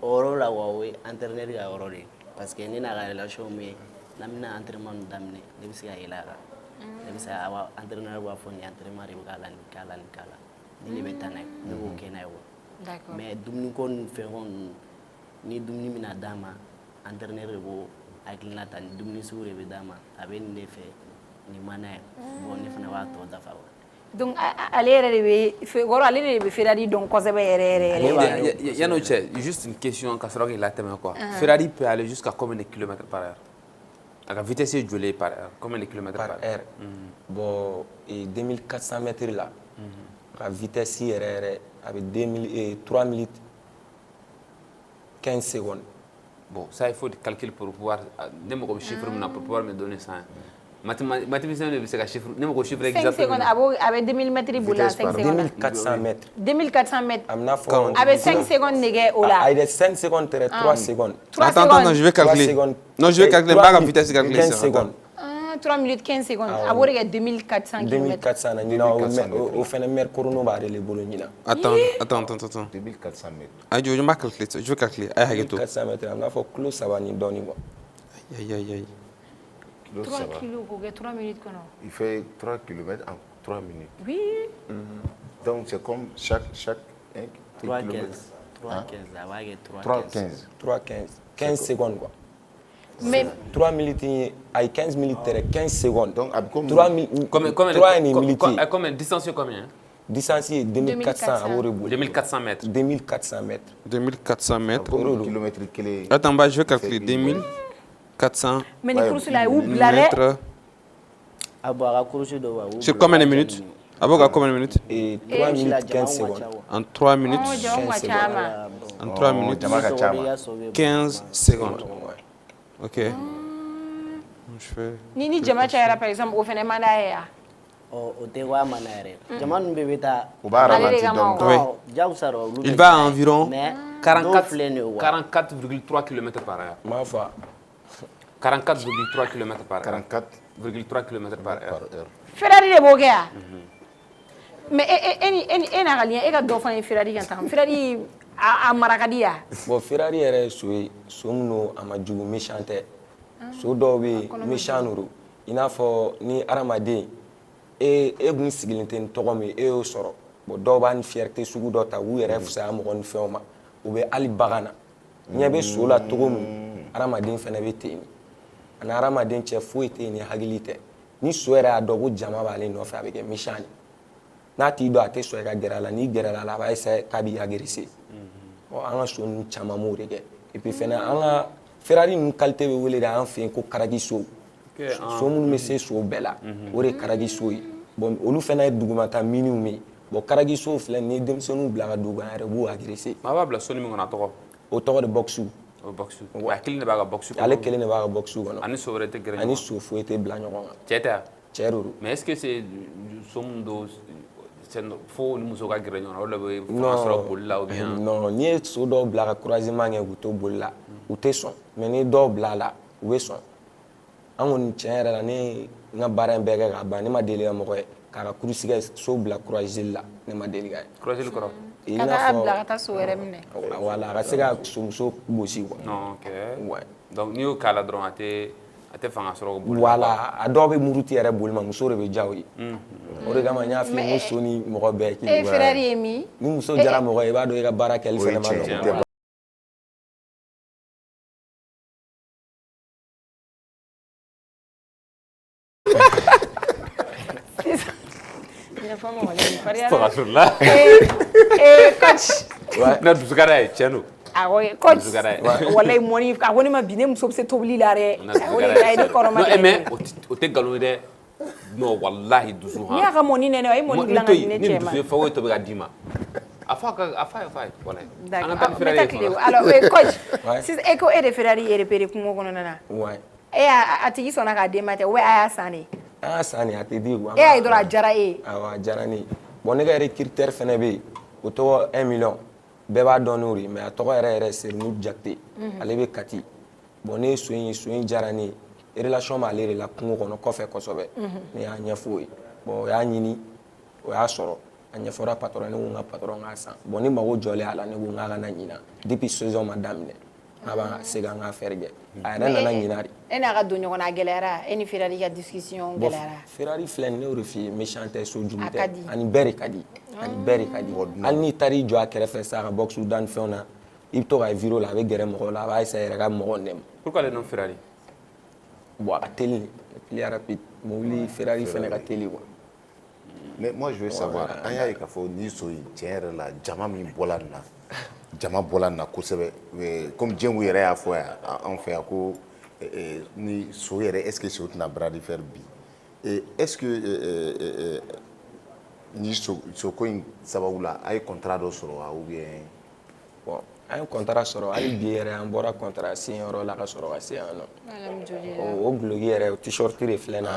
o yɔrɔ la wa o ye entraîneur ka yɔrɔ de ye parce que ne n'a ka relation min ye n'an bɛna entraînement ninnu daminɛ ne bɛ se ka yɛlɛ a kan ne bɛ se ka entraîneur b'a fɔ nin entraînement de bɛ k'a la nin k'a la nin k'a la ni ne bɛ taa n'a ye ne b'o kɛ n'a ye wa mais dumuniko ni fɛnkɔ ninnu ni dumuni bɛna d'a ma entraîneur de b'o hakilina ta ni dumuni sugu de bɛ d'a ma a bɛ nin de fɛ nin ma n'a ye bon ne fana b'a tɔ dafa wa donc ale yɛrɛ de bɛ kɔrɔ ale de bɛ Ferrari dɔn kosɛbɛ yɛrɛ yan'o cɛ juste une question ka sɔrɔ k'i latɛmɛ quoi Ferrari peut aller jusqu'à combien de kilomètres par heure a ka vitesse ye joli par heure combien de kilomètres par heure bon 2400 mètres la a ka vitesse yɛrɛ yɛrɛ a bɛ 3 minutes 15 secondes bon ça il faut du calcul pour pouvoir ne mago bɛ chiffre min na pour pouvoir me donner ça mathématicien de bɛ se ka chiffre ne mago chiffre exact 5 secondes a bɛ 2000 mètres boli la 5 secondes 2400 mètres 2400 mètres a bɛna fɔ a bɛ 5 secondes de kɛ o la a yɛrɛ 5 secondes tɛrɛ 3 secondes attends je vais calculer non je vais calculer n b'a ka vitesse calculer 15 secondes 3 minutes 15 secondes a b'o de kɛ 2400 kilomètres 2400 na ɲinan o fɛnɛ mètre korono b'ale de bolo ɲinan attends 2400 mètres je vais calculer je vais calculer a ye hakɛ to 2400 mètres a bɛna fɔ kilo 3 ni dɔɔni quoi ayi 3 kilos k'o kɛ 3 minutes kɔnɔ il fait 3 km en 3 minutes oui donc c'est comme chaque 3 15 a b'a kɛ 3 15 secondes quoi mais 3 minutes a ye 15 minutes tɛrɛ 15 secondes donc a bɛ comme 3 ni minutes combien distance combien distance ye 2400 a b'o de boli 2400 mètres 2400 mètres 2400 mètres kilomètre kelen attends je vais calculer 2400 mais ni course la y'u bila dɛ mètres a bɔ a ka kurusi dɔ wa sur combien de minutes a b'o ka combien de minutes 3 minutes 15 secondes en 3 minutes jɔn ka caman en 3 minutes jama ka ca ma 15 secondes ok je fais ni jama cayara par exemple o fɛnɛ man d'a ye ya o tɛ ko a ma na yɛrɛ jama ninnu bɛɛ bɛ taa u b'a ralentir Ale de donc kama jagosa dɔ olu il va à environ mais dɔw filɛ nin ye wa 44,3 km par heure m'a fɔ 44,3 km par heure 44 km par heure Ferrari de b'o kɛ ya mais e n'a ka lien e ka dɔ fana ye Ferrari kan tan Ferrari a mara ka di ya bon Ferrari yɛrɛ ye so ye so min don a ma jugu méchant tɛ so dɔw bɛ yen méchant don i n'a fɔ ni hadamaden e kun sigilen tɛ ni tɔgɔ min e y'o sɔrɔ bon dɔw b'a ni fierté sugu dɔ ta u yɛrɛ fisaya mɔgɔ ni fɛnw ma u bɛ hali bagan na ɲɛ bɛ so la cogo min hadamaden fana bɛ ten ani hadamaden cɛ foyi tɛ yen ni hakili tɛ ni so yɛrɛ y'a dɔn ko jama b'ale nɔfɛ a bɛ kɛ méchant ye n'a t'i dɔn a tɛ sɔn i ka gɛrɛ a la n'i gɛrɛla a la a b'a essayer k'a b'i agresser bon an ka so ninnu caman m'o de kɛ et puis fɛnɛ an ka Ferrari ninnu qualité bɛ wele de an fɛ yen ko karagi so so minnu bɛ se so bɛɛ la o de ye karagi so ye bon olu fɛnɛ ye dugumata miniw min bon karagi so filɛ nin ye denmisɛnninw bila ka dugu yɛrɛ b'u agresser a b'a bila so min kɔnɔ a tɔgɔ o tɔgɔ de boxu o box a kelen de b'a ka box ale kelen de b'a ka boxu kɔnɔ ani so wɛrɛ tɛ gɛrɛ ɲɔgɔn ani so foyi tɛ bila ɲɔgɔn kan cɛ tɛ cɛ de don mais est-ce que c'est so min don fo ni muso ka gɛrɛ ɲɔgɔn na o de bɛ fanga sɔrɔ boli la ou bien non n'i ye so dɔw bila ka croisement kɛ k'u to boli la u tɛ sɔn mais ni dɔw bila la u bɛ sɔn an kɔni tiɲɛ yɛrɛ la ne n ka baara in bɛɛ kɛ k'a ban ne ma deli ka mɔgɔ ye k'a ka kurusi kɛ so bila courageli la ne ma deli ka ye. Courageli kɔrɔ. I Ka n'a taa fɔ bila ka taa so wɛrɛ minɛ. voilà a ka se ka somuso gosi quoi. Non, ok. Ouais. Donc n'i y'o k'a la dɔrɔn a tɛ fanga sɔrɔ ka boli. Voilà a dɔw bɛ muruti yɛrɛ boli ma muso de bɛ diya o ye. O de kama n y'a f'i ye n ko so ni mɔgɔ bɛɛ kelen. E Ferrari ye min? Ni muso jara mɔgɔ ye i b'a dɔn i ka baara kɛli fɛnɛ ma nɔgɔn. Astagfirullah. Coach. Na dusukara ye tiɲɛ don. Awɔ coach. Wallahi mɔni a ko ne ma bi ne muso bɛ se tobili la dɛ. O de ka ye ne kɔrɔma kɛ. Non mais o tɛ nkalon ye dɛ. Non wallahi dusu han. N'i y'a ka mɔni nɛnɛ a ye mɔni dilan ka di ne cɛ ma. Ni dusu ye fago tobi ka d'i ma. A fɔ a ye wallahi. D'accord. Alors coach sisan e ko e de Ferrari ye repéré kungo kɔnɔna na. Ouais. A tigi sɔnna k'a d'e ma ten ou bien a y'a san de? A y'a san de a tɛ di quoi. E y'a ye dɔrɔn a diyara e ye. Awɔ a diyara ne ye. Bon ne ka recruteur fɛnɛ bɛ yen o tɔgɔ 1 million bɛɛ b'a dɔn n'o de mais a tɔgɔ yɛrɛ Serinou Jakite ale bɛ Kati. Bon ne ye so in diyara ne ye relation b'ale de la kungo kɔnɔ kɔfɛ kosɛbɛ ne y'a ɲɛfɔ o ye bon o y'a ɲini o y'a sɔrɔ a ɲɛfɔra patron ne ko n ka patron k'a san bon ni mago jɔlen a la ne ko n k'a kana ɲina depuis saison ma daminɛ n'a b'a se k'an ka affaire kɛ a yɛrɛ nana ɲina de. E n'a ka don ɲɔgɔn na a gɛlɛyara e ni Ferrari ka discussion gɛlɛyara. Ferrari filɛ nin ne y'o de f'i ye méchant tɛ sojugu tɛ ani bɛɛ de ka di ani bɛɛ de ka di hali n'i taara i jɔ a kɛrɛfɛ sa ka box da ni fɛnw na i bɛ to ka vidéo la a bɛ gɛrɛ mɔgɔw la a b'a essayer yɛrɛ ka mɔgɔw nɛmɛ. Pourquoi le nom Ferrari? Bon a ka teli plus rapide mobili Ferrari fɛnɛ ka teli quoi. Mais moi je veux savoir an y'a ye k'a fɔ ni so in tiɲɛ yɛrɛ la jama min bɔla nin na jama bɔla nin na kosɛbɛ comme Djengu yɛrɛ y'a fɔ yan an fɛ yan ko ni so yɛrɛ est-ce que so tɛna bras de fer bi est-ce que ni soko in sababu la a ye contrat dɔ sɔrɔ wa ou bien bon an ye contrat sɔrɔ hali bi yɛrɛ an bɔra contrat signer la ka sɔrɔ ka se yan nɔ o guloki yɛrɛ o t-shirt de filɛ nin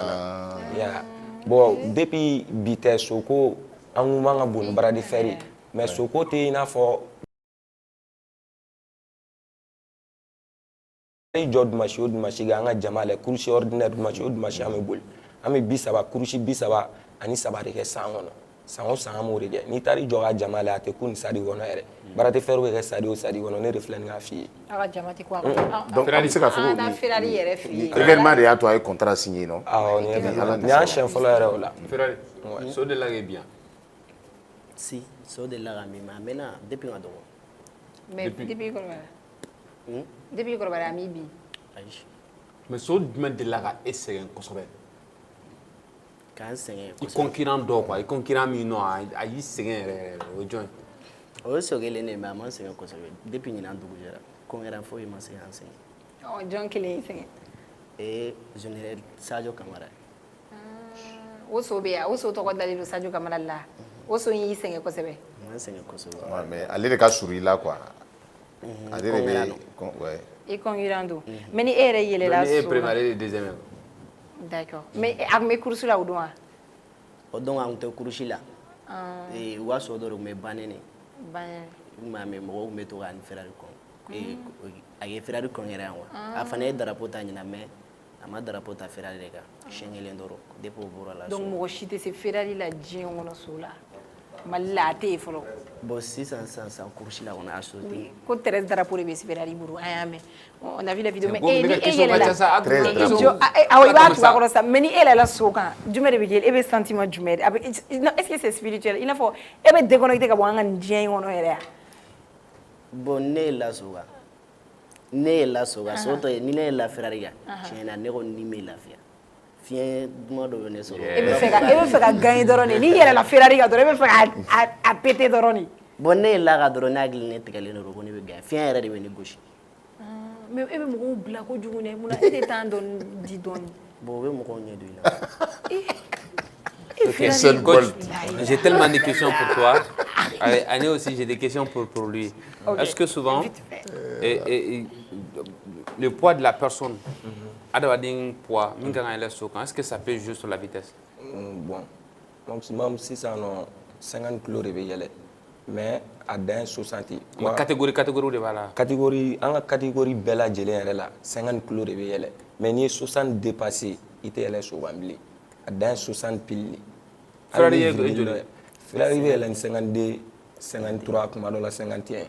ye ya bon depuis bi tɛ soko an kun man ka bon ni bras de fer ye mais soko tɛ i n'a fɔ i jɔ dimanche o dimanche kɛ an ka jama lajɛ kurusi ordinaire dimanche o dimanche an bɛ boli an bɛ 30 kurusi 30 ani 3 de kɛ san kɔnɔ san o san an b'o de kɛ n'i taara i jɔ ka jama lajɛ a tɛ ku ni sadi kɔnɔ yɛrɛ bras de fer bɛ kɛ sadi o sadi kɔnɔ ne de filɛ nin k'a f'i ye. A ka jama tɛ ku a kɔnɔ. donc an bɛ se k'a fɔ ko Ferrari yɛrɛ f'i ye. événement de y'a to a ye contrat signé non. Awɔ nin y'an siɲɛ fɔlɔ yɛrɛ o la. Ferrari so de la kɛ bien. Si so de la ka min mais a mɛnna depuis n ka dɔgɔ. Mais depuis kɔrɔbayara. Depuis kɔrɔbayara a m'i bin. Ayi. Mais so jumɛn de la ka e sɛgɛn kosɛbɛ? K'an sɛgɛn I kosɛbɛ. concurrent dɔ quoi i concurrent min non a y'i sɛgɛn yɛrɛ o ye jɔn ye? O ye so kelen de mais a ma sɛgɛn kosɛbɛ depuis ɲinan dugu jɛra concurrent foyi ma se k'an sɛgɛn. Jɔn kelen y'i sɛgɛn. Général Sadio Camara. O so bɛ yan o so tɔgɔ dalen don Sadio Camara la o so in y'i sɛgɛn kosɛbɛ. A ma sɛgɛn kosɛbɛ. mais ale de ka surun i la quoi. ale de bɛ ouais. I concurrent don mais ni e yɛrɛ yɛlɛla ni e so premier la. ale de deuxième. D'accord mais a tun bɛ course la o don wa? O don an tun tɛ kurusi la. U ka so dɔ de tun bɛ Bannen de. Bannen. Mais mɔgɔw tun bɛ to ka ni Ferrari kɔn. A ye Ferrari kɔn yɛrɛ yan wa. A fana ye drapeau ta ɲinan mais a ma drapeau ta Ferrari de kan siɲɛ kelen dɔrɔn depuis o bɔra la. Donc mɔgɔ si tɛ se Ferrari la diɲɛ kɔnɔ so la Mali la a tɛ yen fɔlɔ. Bon sisan kurusi la kɔni a so tɛ yen. Ko 13 drapeaux de bɛ Ferrari bolo an y'a mɛn on a vu la vidéo mais ni e question ka ca sa awɔ i b'a tugu a kɔrɔ sa mais ni e yɛlɛla so kan jumɛn de bɛ kɛ e bɛ sentiment jumɛn est-ce que c'est spirituel i n'a fɔ e bɛ déconnecté ka bɔ an ka nin diɲɛ in kɔnɔ yɛrɛ yan. Bon ne yɛlɛla so kan ne yɛlɛla so kan so tɔ ye ni ne yɛlɛla Ferrari kan tiɲɛ na ne kɔni ni bɛ lafiya fiɲɛ duman dɔ bɛ ne sɔrɔ. E bɛ fɛ ka gagner dɔrɔn de n'i yɛlɛla Ferrari kan dɔrɔn e bɛ fɛ ka péter dɔrɔn de. Bon ne yɛlɛla kan dɔrɔn ne hakili ne tigɛlen don ko ne bɛ gagner fiɲɛ yɛrɛ de bɛ ne gosi. Mais e bɛ mɔgɔw bila kojugu dɛ munna e tɛ temps dɔɔni di dɔɔni. Bon o bɛ mɔgɔw ɲɛ don i la. Coach, j'ai tellement de questions pour toi. Annie aussi, j'ai des questions pour lui. Okay. Est-ce que souvent, le poids de la personne, poids, est-ce que ça peut jouer sur la vitesse? Bon, maximum 50 kg de yɛlɛ mais a dan 60. Catégorie de b'a la. Catégorie, an ka catégorie bɛɛ lajɛlen yɛrɛ la 50 kg de bɛ yɛlɛ mais n'i ye 60 dépassé i tɛ yɛlɛ so kan bilen a dan ye 60 pile Ferrari ye joli Ferrari bɛ yɛlɛ ni 52 53 kuma dɔ la 51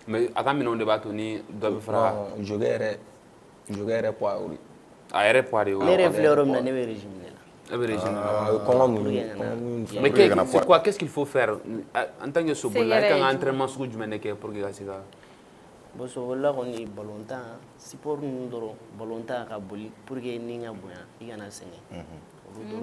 mais a ka minɛnw de b'a to ni dɔ bɛ fara joguet yɛrɛ poids o de a yɛrɛ poids de ne yɛrɛ filɛ yɔrɔ min na ne bɛ régime de la a bɛ régime a bɛ kɔngɔ muɲu mais c'est quoi qu'est-ce qu'il faut faire en tant que sobolila i kan ka entraînement sugu jumɛn de kɛ pour que ka se ka bon sobolila kɔni ballontan sport ninnu dɔrɔn ballontan ka boli pour que ni ka bonya i kana sɛgɛn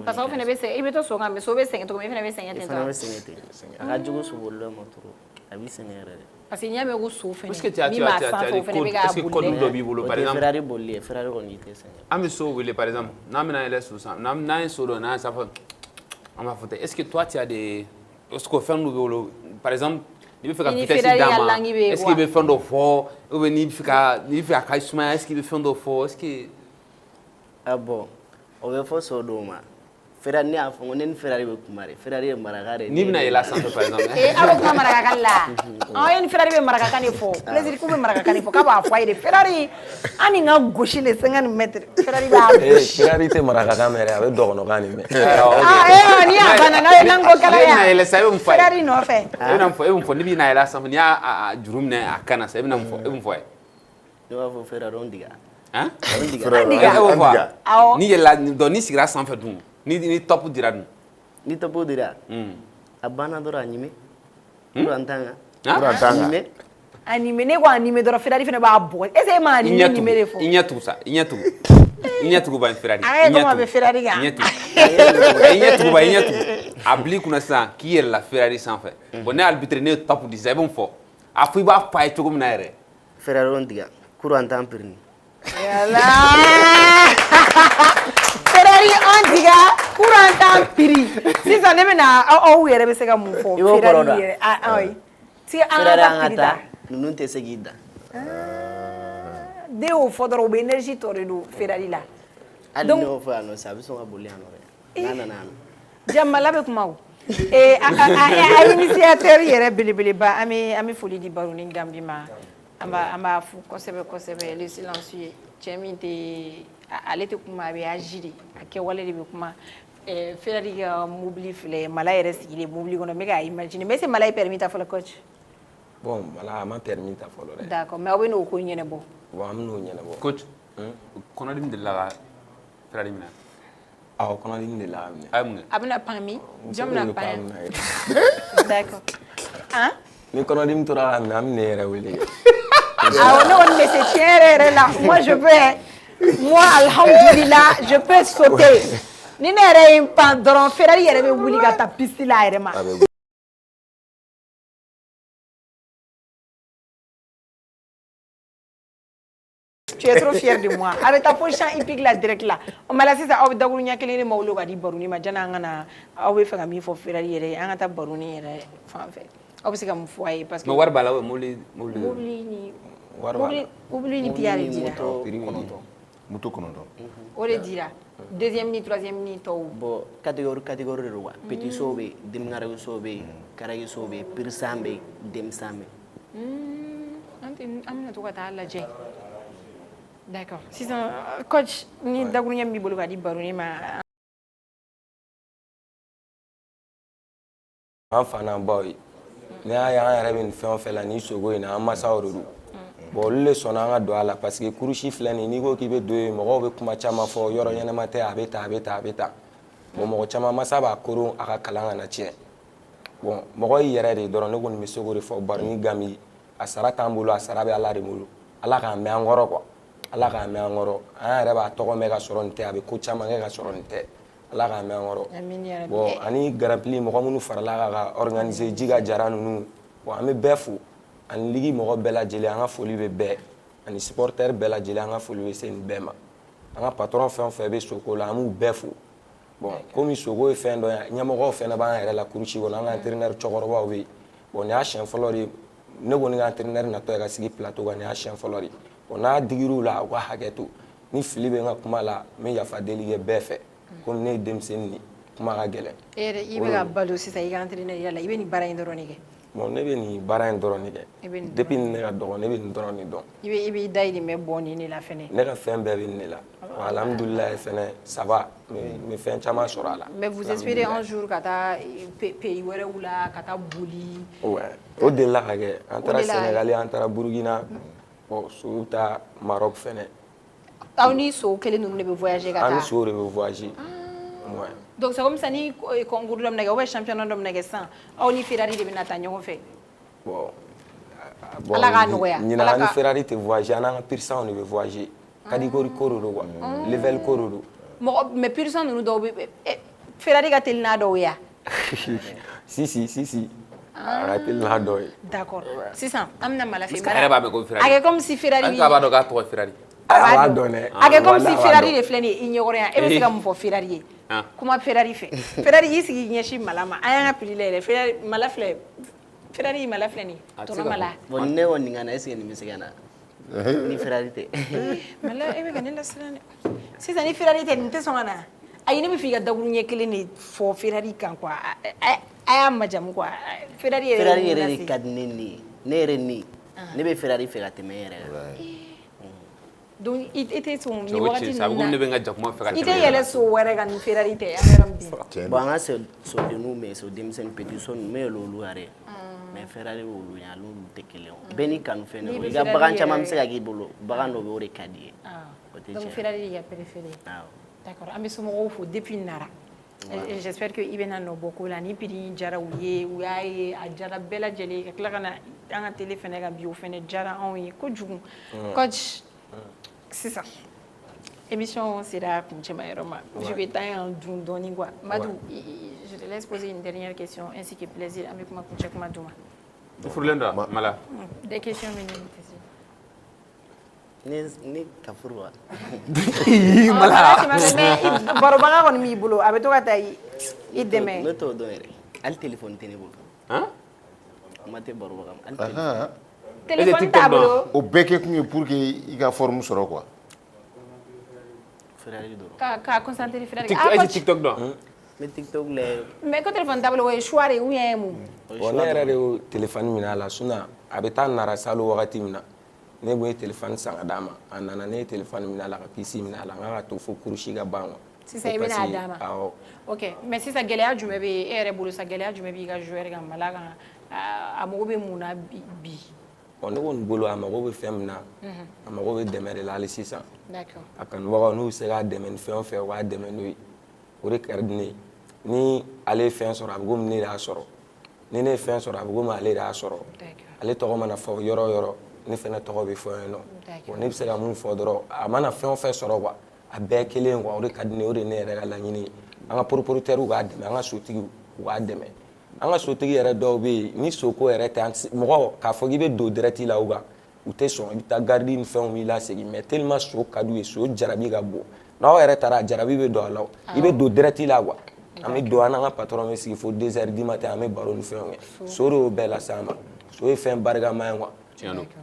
parce que aw fana bɛ sɛgɛn i bɛ to so kan mais so bɛ sɛgɛn cogo min i fana bɛ sɛgɛn ten i fana bɛ sɛgɛn ten a ka jugu sobolila ma trop a b'i sɛgɛn yɛrɛ de parce que n'i y'a mɛn ko so fana est-ce que tu as est-ce que code dɔ b'i bolo par exemple Ferrari boli ye Ferrari kɔni i tɛ sɛgɛn an bɛ so wele par exemple n'an bɛna yɛlɛ so san n'an ye so dɔ n'an ye sanfɛ an b'a fɔ ten est-ce que toi tu as des est-ce que fɛn dɔ b'i bolo par exemple n'i bɛ fɛ ka vitesse d'a ma est-ce que i bɛ fɛn dɔ fɔ ou bien n'i bɛ fɛ a ka sumaya est-ce que i bɛ fɛn dɔ fɔ est-ce que ah bon o bɛ fɔ so dɔw ma Ferrari ne y'a fɔ ko ne ni Ferrari bɛ kuma de Ferrari ye maraka de n'i bɛna yɛlɛ a sanfɛ par exemple aw bɛ kuma marakakan la ye ni Ferrari bɛ marakakan de fɔ plaisir k'u bɛ marakakan de fɔ k'a b'a fɔ a ye de Ferrari an ni ka gosi le 50 mètres Ferrari b'a gosi Ferrari tɛ marakakan mɛn dɛ a bɛ dɔgɔnɔkan de mɛn n'i y'a banna n'aw ye n'an ko kala ya yɛlɛ sa i bɛ mun fɔ a ye Ferrari nɔfɛ i bɛ mun fɔ n'i bɛna yɛlɛ a sanfɛ n'i y'a juru minɛ a kan na sa i bɛ mun fɔ a ye ne b'a fɔ Ferrari on diga ni yɛlɛla donc ni sigira sanfɛ dun ni top dira dun ni top dira a banna dɔrɔn a ɲimi animé ne ko animé dɔrɔn Ferrari fana b'a bugɔ est-ce que e ma animé de fɔ i ɲɛ tugu sa i ɲɛ tugu ba Ferrari a ye comment bɛ Ferrari kan i ɲɛ tugu a bil'i kunna sisan k'i yɛlɛla Ferrari sanfɛ bon ne arbitre ne ye top di sisan i bɛ mun fɔ a fɔ i b'a fɔ a ye cogo min na yɛrɛ Ferrari on diga courant tan perni Ferrari on diga courant tan piri sisan ne bɛna aw yɛrɛ bɛ se ka mun fɔ Ferrari yɛrɛ ayi si Ferrari an ka taa ninnu tɛ se k'i da ne y'o fɔ dɔrɔn u bɛ énergie tɔ de don Ferrari la hali ne y'o fɔ yan nɔ sisan a bɛ sɔn ka boli yan nɔ dɛ n'a nana yan nɔ Jamala bɛ kuma o a initiateur yɛrɛ belebeleba an bɛ foli di Baronin Gambi ma an b'a fo kosɛbɛ le silencieux cɛ min tɛ ale tɛ kuma a bɛ agi de a kɛwale de bɛ kuma Ferrari ka mobili filɛ Mala yɛrɛ sigilen mobili kɔnɔ n bɛ k'a imaginer mais est-ce que Mala ye permis ta fɔlɔ coach bon Mala a ma permis ta fɔlɔ dɛ d'accord mais aw bɛ n'o ko ɲɛnabɔ bon an bɛ n'o ɲɛnabɔ coach kɔnɔdimi delila ka Ferrari minɛ awɔ kɔnɔdimi delila ka minɛ a ye mun kɛ a bɛna pan min jɔn bɛna pan d'accord ni kɔnɔdimi tora ka minɛ an bɛ ne yɛrɛ wele awɔ ne kɔni bɛ se tiɲɛ yɛrɛ la moi alhamdulillah je peux sauter ni ne yɛrɛ ye n pan dɔrɔn Ferrari yɛrɛ bɛ wuli ka taa piste la a yɛrɛ ma tu es trop fier de moi a bɛ taa fo champ hippique la direct la o ma la sisan aw bɛ dakuru ɲɛ kelen de ma wolo ka di Baronin ma janni an ka na aw bɛ fɛ ka min fɔ Ferrari yɛrɛ ye an ka taa Baronin yɛrɛ fan fɛ aw bɛ se ka mun fɔ a ye parce que mais wari b'a la mobili ni piya de dira moto kɔnɔntɔn o de dira deuxième ni troisième ni tɔw bon catégorie de don quoi petit so bɛ yen demikaragi so bɛ yen karagi so bɛ yen pirisan bɛ yen denmisan bɛ yen an bɛna to ka taa lajɛ d'accord sisan coach ni dakuru ɲɛ min b'i bolo ka di Baronin ma an fa n'an baw ye n'i y'a ye an yɛrɛ bɛ nin fɛn o fɛn la ni sogo in na an masaw de don bon olu le sɔnna an ka don a la parce que kurusi filɛ nin n'i ko k'i bɛ don yen mɔgɔw bɛ kuma caman fɔ yɔrɔ ɲɛnama tɛ a bɛ tan bon mɔgɔ caman masa b'a koron a ka kalan kana tiɲɛ bon mɔgɔ y'i yɛrɛ de dɔrɔn ne kɔni bɛ se k'o de fɔ Baronin Gambi a sara t'an bolo a sara bɛ Ala de bolo Ala k'a mɛn an kɔrɔ quoi Ala k'a mɛn an kɔrɔ an yɛrɛ b'a tɔgɔ mɛn ka sɔrɔ nin tɛ a bɛ ko caman kɛ ka sɔrɔ nin tɛ Ala k'a mɛn an kɔrɔ bon ani Grand-Prix mɔgɔ minnu farala kan ka organiser Djiga Jara ninnu bon an bɛ bɛɛ fo ani ligi mɔgɔ bɛɛ lajɛlen an ka foli bɛ bɛɛ ani supporter bɛɛ lajɛlen an ka foli bɛ se nin bɛɛ ma an ka patron fɛn o fɛn bɛ Soko la an b'u bɛɛ fo bon komi Soko ye fɛn dɔ ye ɲɛmɔgɔw fɛnɛ b'an yɛrɛ la kurusi kɔnɔ an ka entraîneur cɛkɔrɔbaw bɛ yen bon nin y'a siɲɛ fɔlɔ de ne kɔni ka entraîneur natɔ ye ka sigi plateau kan nin y'a siɲɛ fɔlɔ de bon n'a digir'u la u ka hakɛ to ni fili bɛ n ka kuma la n bɛ yafa deli kɛ bɛɛ fɛ komi ne ye denmisɛnnin de kuma ka gɛlɛn i bɛ ka balo sisan i ka entraîneur ya la i bɛ nin baara in dɔrɔn de kɛ bon ne bɛ nin baara in dɔrɔn de kɛ depuis ne ka dɔgɔ ne bɛ nin dɔrɔn de dɔn i b'i dayirimɛ bɔ nin de la fɛnɛ ne ka fɛn bɛɛ bɛ nin de la alhamdulilayi fɛnɛ ça va n bɛ fɛn caman sɔrɔ a la mais vous espérez un jour ka taa pays wɛrɛw la ka taa boli ouais o delila ka kɛ an taara Sénégal an taara Burukina bon sow ta Maroc fɛnɛ aw ni so kelen ninnu de bɛ voyager ka taa an ni so de bɛ voyager ouais donc c'est comme ça ni concours dɔ bɛna kɛ ou bien championnat dɔ bɛna kɛ sisan aw ni Ferrari de bɛna taa ɲɔgɔn fɛ bon Ala k'a nɔgɔya ɲinan an ni Ferrari tɛ voyager an n'an ka pirisanw de bɛ voyager catégorie ko de don quoi level ko de don mɔgɔ mais pirisan ninnu dɔw bɛ Ferrari ka teli n'a dɔw ye wa si a ka teli n'a dɔw ye d'accord sisan an bɛna Mala fɛ a yɛrɛ b'a mɛn ko Ferrari a kɛ comme si Ferrari hali a b'a dɔn k'a tɔgɔ Ferrari a b'a dɔn dɛ a kɛ comme si Ferrari de filɛ nin ye i ɲɛkɔrɔ yan e bɛ se ka mun fɔ Ferrari ye kuma Ferrari fɛ Ferrari y'i sigi ɲɛsin Mala ma an y'an ka prix lajɛ Ferrari Mala filɛ Ferrari Mala filɛ nin ye tɔnɔ Mala bon ne kɔni nin ka na est ce que nin bɛ se ka na ni Ferrari tɛ Mala e bɛ ka ne lasiran dɛ sisan ni Ferrari tɛ nin tɛ sɔn ka na ayi ne bɛ fɛ i ka daburu ɲɛ kelen de fɔ Ferrari kan quoi a y'a majamu quoi Ferrari yɛrɛ de ka di ne ni ne yɛrɛ ni ne bɛ Ferrari fɛ ka tɛmɛ n yɛrɛ kan donc i tɛ sɔn nin o wagati cɛ sabu ninnu ne na bɛ n ka jakuma fɛ ka i tɛmɛ tɛ yɛlɛ so wɛrɛ kan ni Ferrari tɛ an yɛrɛ bi bon an ka sodenninw bɛ yen so denmisɛnnin petit so ninnu n bɛ yɛlɛ olu yɛrɛ mais Ferrari olu ɲɛ olu tɛ kelen ye bɛɛ n'i kanu fɛn de don i ka bagan caman bɛ se ka k'i bolo bagan dɔ bɛ o de ka di ye o tɛ donc tiɲɛ Ferrari de y'a préféré d'accord an bɛ somɔgɔw fo depuis Nara j'espère que i bɛna nɔ bɔ ko la ni prix diyara u ye u y'a ye a diyara bɛɛ lajɛlen ka tila ka na an ka télé fɛnɛ kan bi o fɛnɛ diyara anw ye kojugu coach sisan émission sera kuncɛma yɔrɔ ma je vais temps y'an dun dɔɔni quoi Madu je te laisse poser une dernière question ainsi que plaisir an bɛ kuma kuncɛ kuma d'u ma i furulen don wa Mala des questions bɛ ɲini tɛ se ne ka furu wa Mala mais barobaga kɔni b'i bolo a bɛ to ka taa i dɛmɛ ne t'o dɔn yɛrɛ hali téléphone tɛ ne bolo kuma tɛ barobaga ma hali téléphone t'a bolo o bɛɛ kɛ kun ye pour que i ka forme sɔrɔ quoi Ferrari dɔrɔn ka concentrer Ferrari est-ce que TikTok dɔn n bɛ TikTok lajɛ mais ko téléphone t'a bolo o ye choix de ye ou bien mun bon ne yɛrɛ de y'o téléphone minɛ a la sinon a bɛ taa Nara salo wagati min na ne tun ye téléphone san ka d'a ma a nana ne ye téléphone minɛ a la ka PC minɛ a la n kan ka to fo kurusi ka ban quoi sisan i bɛna a d'a ma awɔ ok mais sisan gɛlɛya jumɛn bɛ e yɛrɛ bolo sa gɛlɛya jumɛn b'i ka joueur kan Mala kan a mago bɛ mun na bi bon ne kɔni bolo a mago bɛ fɛn min na a mago bɛ dɛmɛ de la hali sisan d'accord a kanubagaw n'u bɛ se k'a dɛmɛ ni fɛn o fɛn u b'a dɛmɛ n'o ye o de ka di ne ye ni ale ye fɛn sɔrɔ a bɛ komi ne de y'a sɔrɔ ni ne ye fɛn sɔrɔ a bɛ komi ale de y'a sɔrɔ ale tɔgɔ mana fɔ yɔrɔ o yɔrɔ ne fɛnɛ tɔgɔ bɛ fɔ yen nɔ bon ne bɛ se ka mun fɔ dɔrɔn a mana fɛn o fɛn sɔrɔ quoi a bɛɛ kelen quoi o de ka di ne ye o de ye ne yɛrɛ ka laɲini ye an ka propriétaires k'a dɛmɛ an ka sotigiw u k'a dɛmɛ an ka sotigi yɛrɛ dɔw bɛ yen ni soko yɛrɛ tɛ mɔgɔ k'a fɔ k'i bɛ don direct la u kan u tɛ sɔn i bɛ taa garidi ni fɛnw b'i lasegin mais tellement so ka d'u ye so jarabi ka bon n'aw yɛrɛ taara jarabi bɛ don a la i bɛ don direct la quoi an bɛ don an n'an ka patron bɛ sigi fo 2 heures du matin an bɛ baro ni fɛnw kɛ so de y'o bɛɛ lase an ma so ye fɛn barikama ye quoi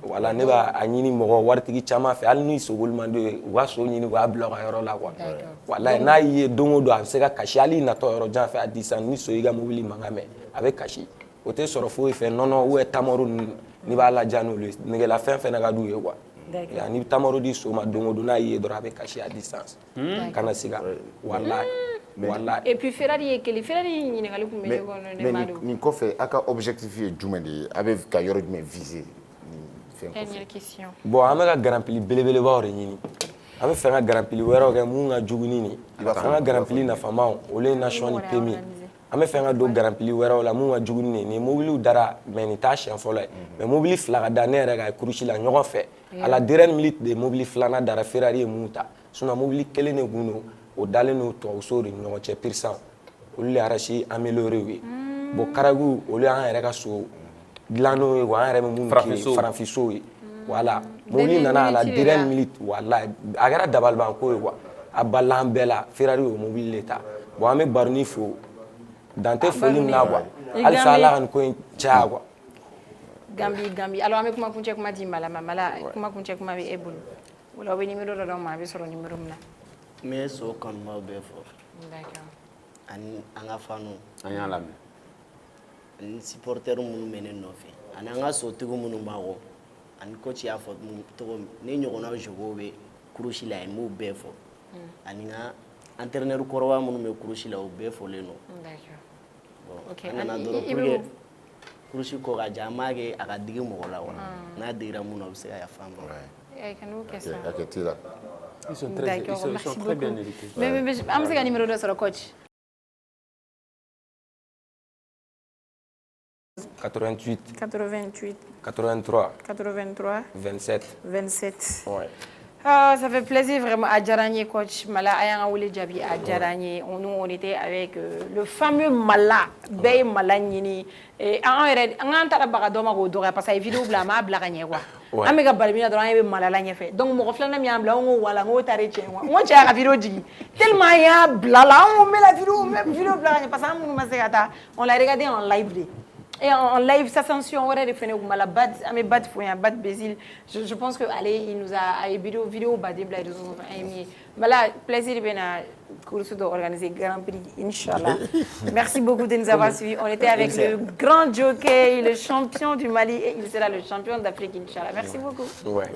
wala ne b'a ɲini mɔgɔ waritigi caman fɛ hali ni soboli man d'u ye u ka so ɲini u k'a bila u ka yɔrɔ la quoi walayi n'a y'i ye don o don a bɛ se ka kasi hali i natɔ yɔrɔ jan fɛ a di san ni so y'i ka mobili mankan mɛn a bɛ kasi o tɛ sɔrɔ foyi fɛ nɔnɔ ou bien tamaro ninnu n'i b'a laja n'olu ye nɛgɛlafɛn fɛnɛ ka d'u ye quoi n'i bɛ tamaro di so ma don o don n'a y'i ye dɔrɔn a bɛ kasi a distance kana siga walayi walayi et puis Ferrari ye kelen Ferrari ɲininkali kun bɛ ne kɔnɔ ne ma don nin kɔfɛ a ka objectif ye jumɛn de ye a bɛ ka yɔrɔ jumɛn viser dernière question bon an bɛ ka grand prix belebelebaw de ɲini an bɛ fɛ ka grand prix wɛrɛw kɛ mun ka jugu ni nin an ka grand prix nafamaw olu ye nation ni PMI an bɛ fɛ ka don grand prix wɛrɛw la mun ka jugu ni nin mobiliw dara mais nin t'a siɲɛ fɔlɔ ye mais mobili fila ka da ne yɛrɛ ka kurusi la ɲɔgɔn fɛ à la dernière minute de mobili filanan dara Ferrari ye mun ta sinon mobili kelen de kun don o dalen don tubabusow de ni ɲɔgɔn cɛ pirisan olu de ye arasi amélioré ye bon karagu olu y'an yɛrɛ ka so dilan'o ye wa an yɛrɛ bɛ mun kɛ farafinsow ye voilà mobili nana à la dernière minute walayi a kɛra dabalibanko ye quoi a balila an bɛɛ la Ferrari y'o mobili de ta bon an bɛ Baroni fo dan tɛ foli min na quoi halisa Ala ka nin ko in caya quoi Gambi alors an bɛ kuma kuncɛ kuma di Mala ma Mala kuma kuncɛ kuma bɛ e bolo wala o bɛ numéro dɔ d'aw ma a bɛ sɔrɔ numéro min na n bɛ so kanubaw bɛɛ fɔ d'accord ani an ka fanu an y'a lamɛn ani supporter minnu bɛ ne nɔfɛ ani an ka sotigi minnu b'a kɔ ani coach y'a fɔ cogo min ne ɲɔgɔnna jogow bɛ kurusi la yen n b'u bɛɛ fɔ ani n ka entraîneur kɔrɔba minnu bɛ kurusi la o bɛɛ fɔlen don an nana dɔrɔn pour que kurusi kɔ ka ja an b'a kɛ a ka digi mɔgɔ la wa n'a digira mun na o bɛ se ka yafa an ma. Ils sont très bien éduqués. Mais an bɛ se ka numéro dɔ sɔrɔ coach. 88 88 83 83 27 27. ouais. Ah, ça fait plaisir vraiment à Djaranye coach Mala Ayanga Wule Djabi à Djaranye. Nous on était avec le fameux Mala Bey Mala Nini et en tara bagadoma ko dora parce que vidéo bla ma bla gagné quoi. Amega balbina dora yebe Mala la ñefé. Donc mo flana mi am bla ngo wala ngo tare che ngo che ga vidéo digi. Tellement ya bla la on met la vidéo même vidéo bla gagné parce que on masegata on l'a regardé en live. Et en live, ça censure, on aurait défini la bad, mais bad fouille, bad Bézil. Je pense que allez, il nous a vidéo bad des blagues, mais là, plaisir bien à course d'organiser Grand Prix, Inch'Allah. Merci beaucoup de nous avoir suivis. On était avec le grand jockey, le champion du Mali, et il sera le champion d'Afrique, Inch'Allah. Merci beaucoup. Ouais.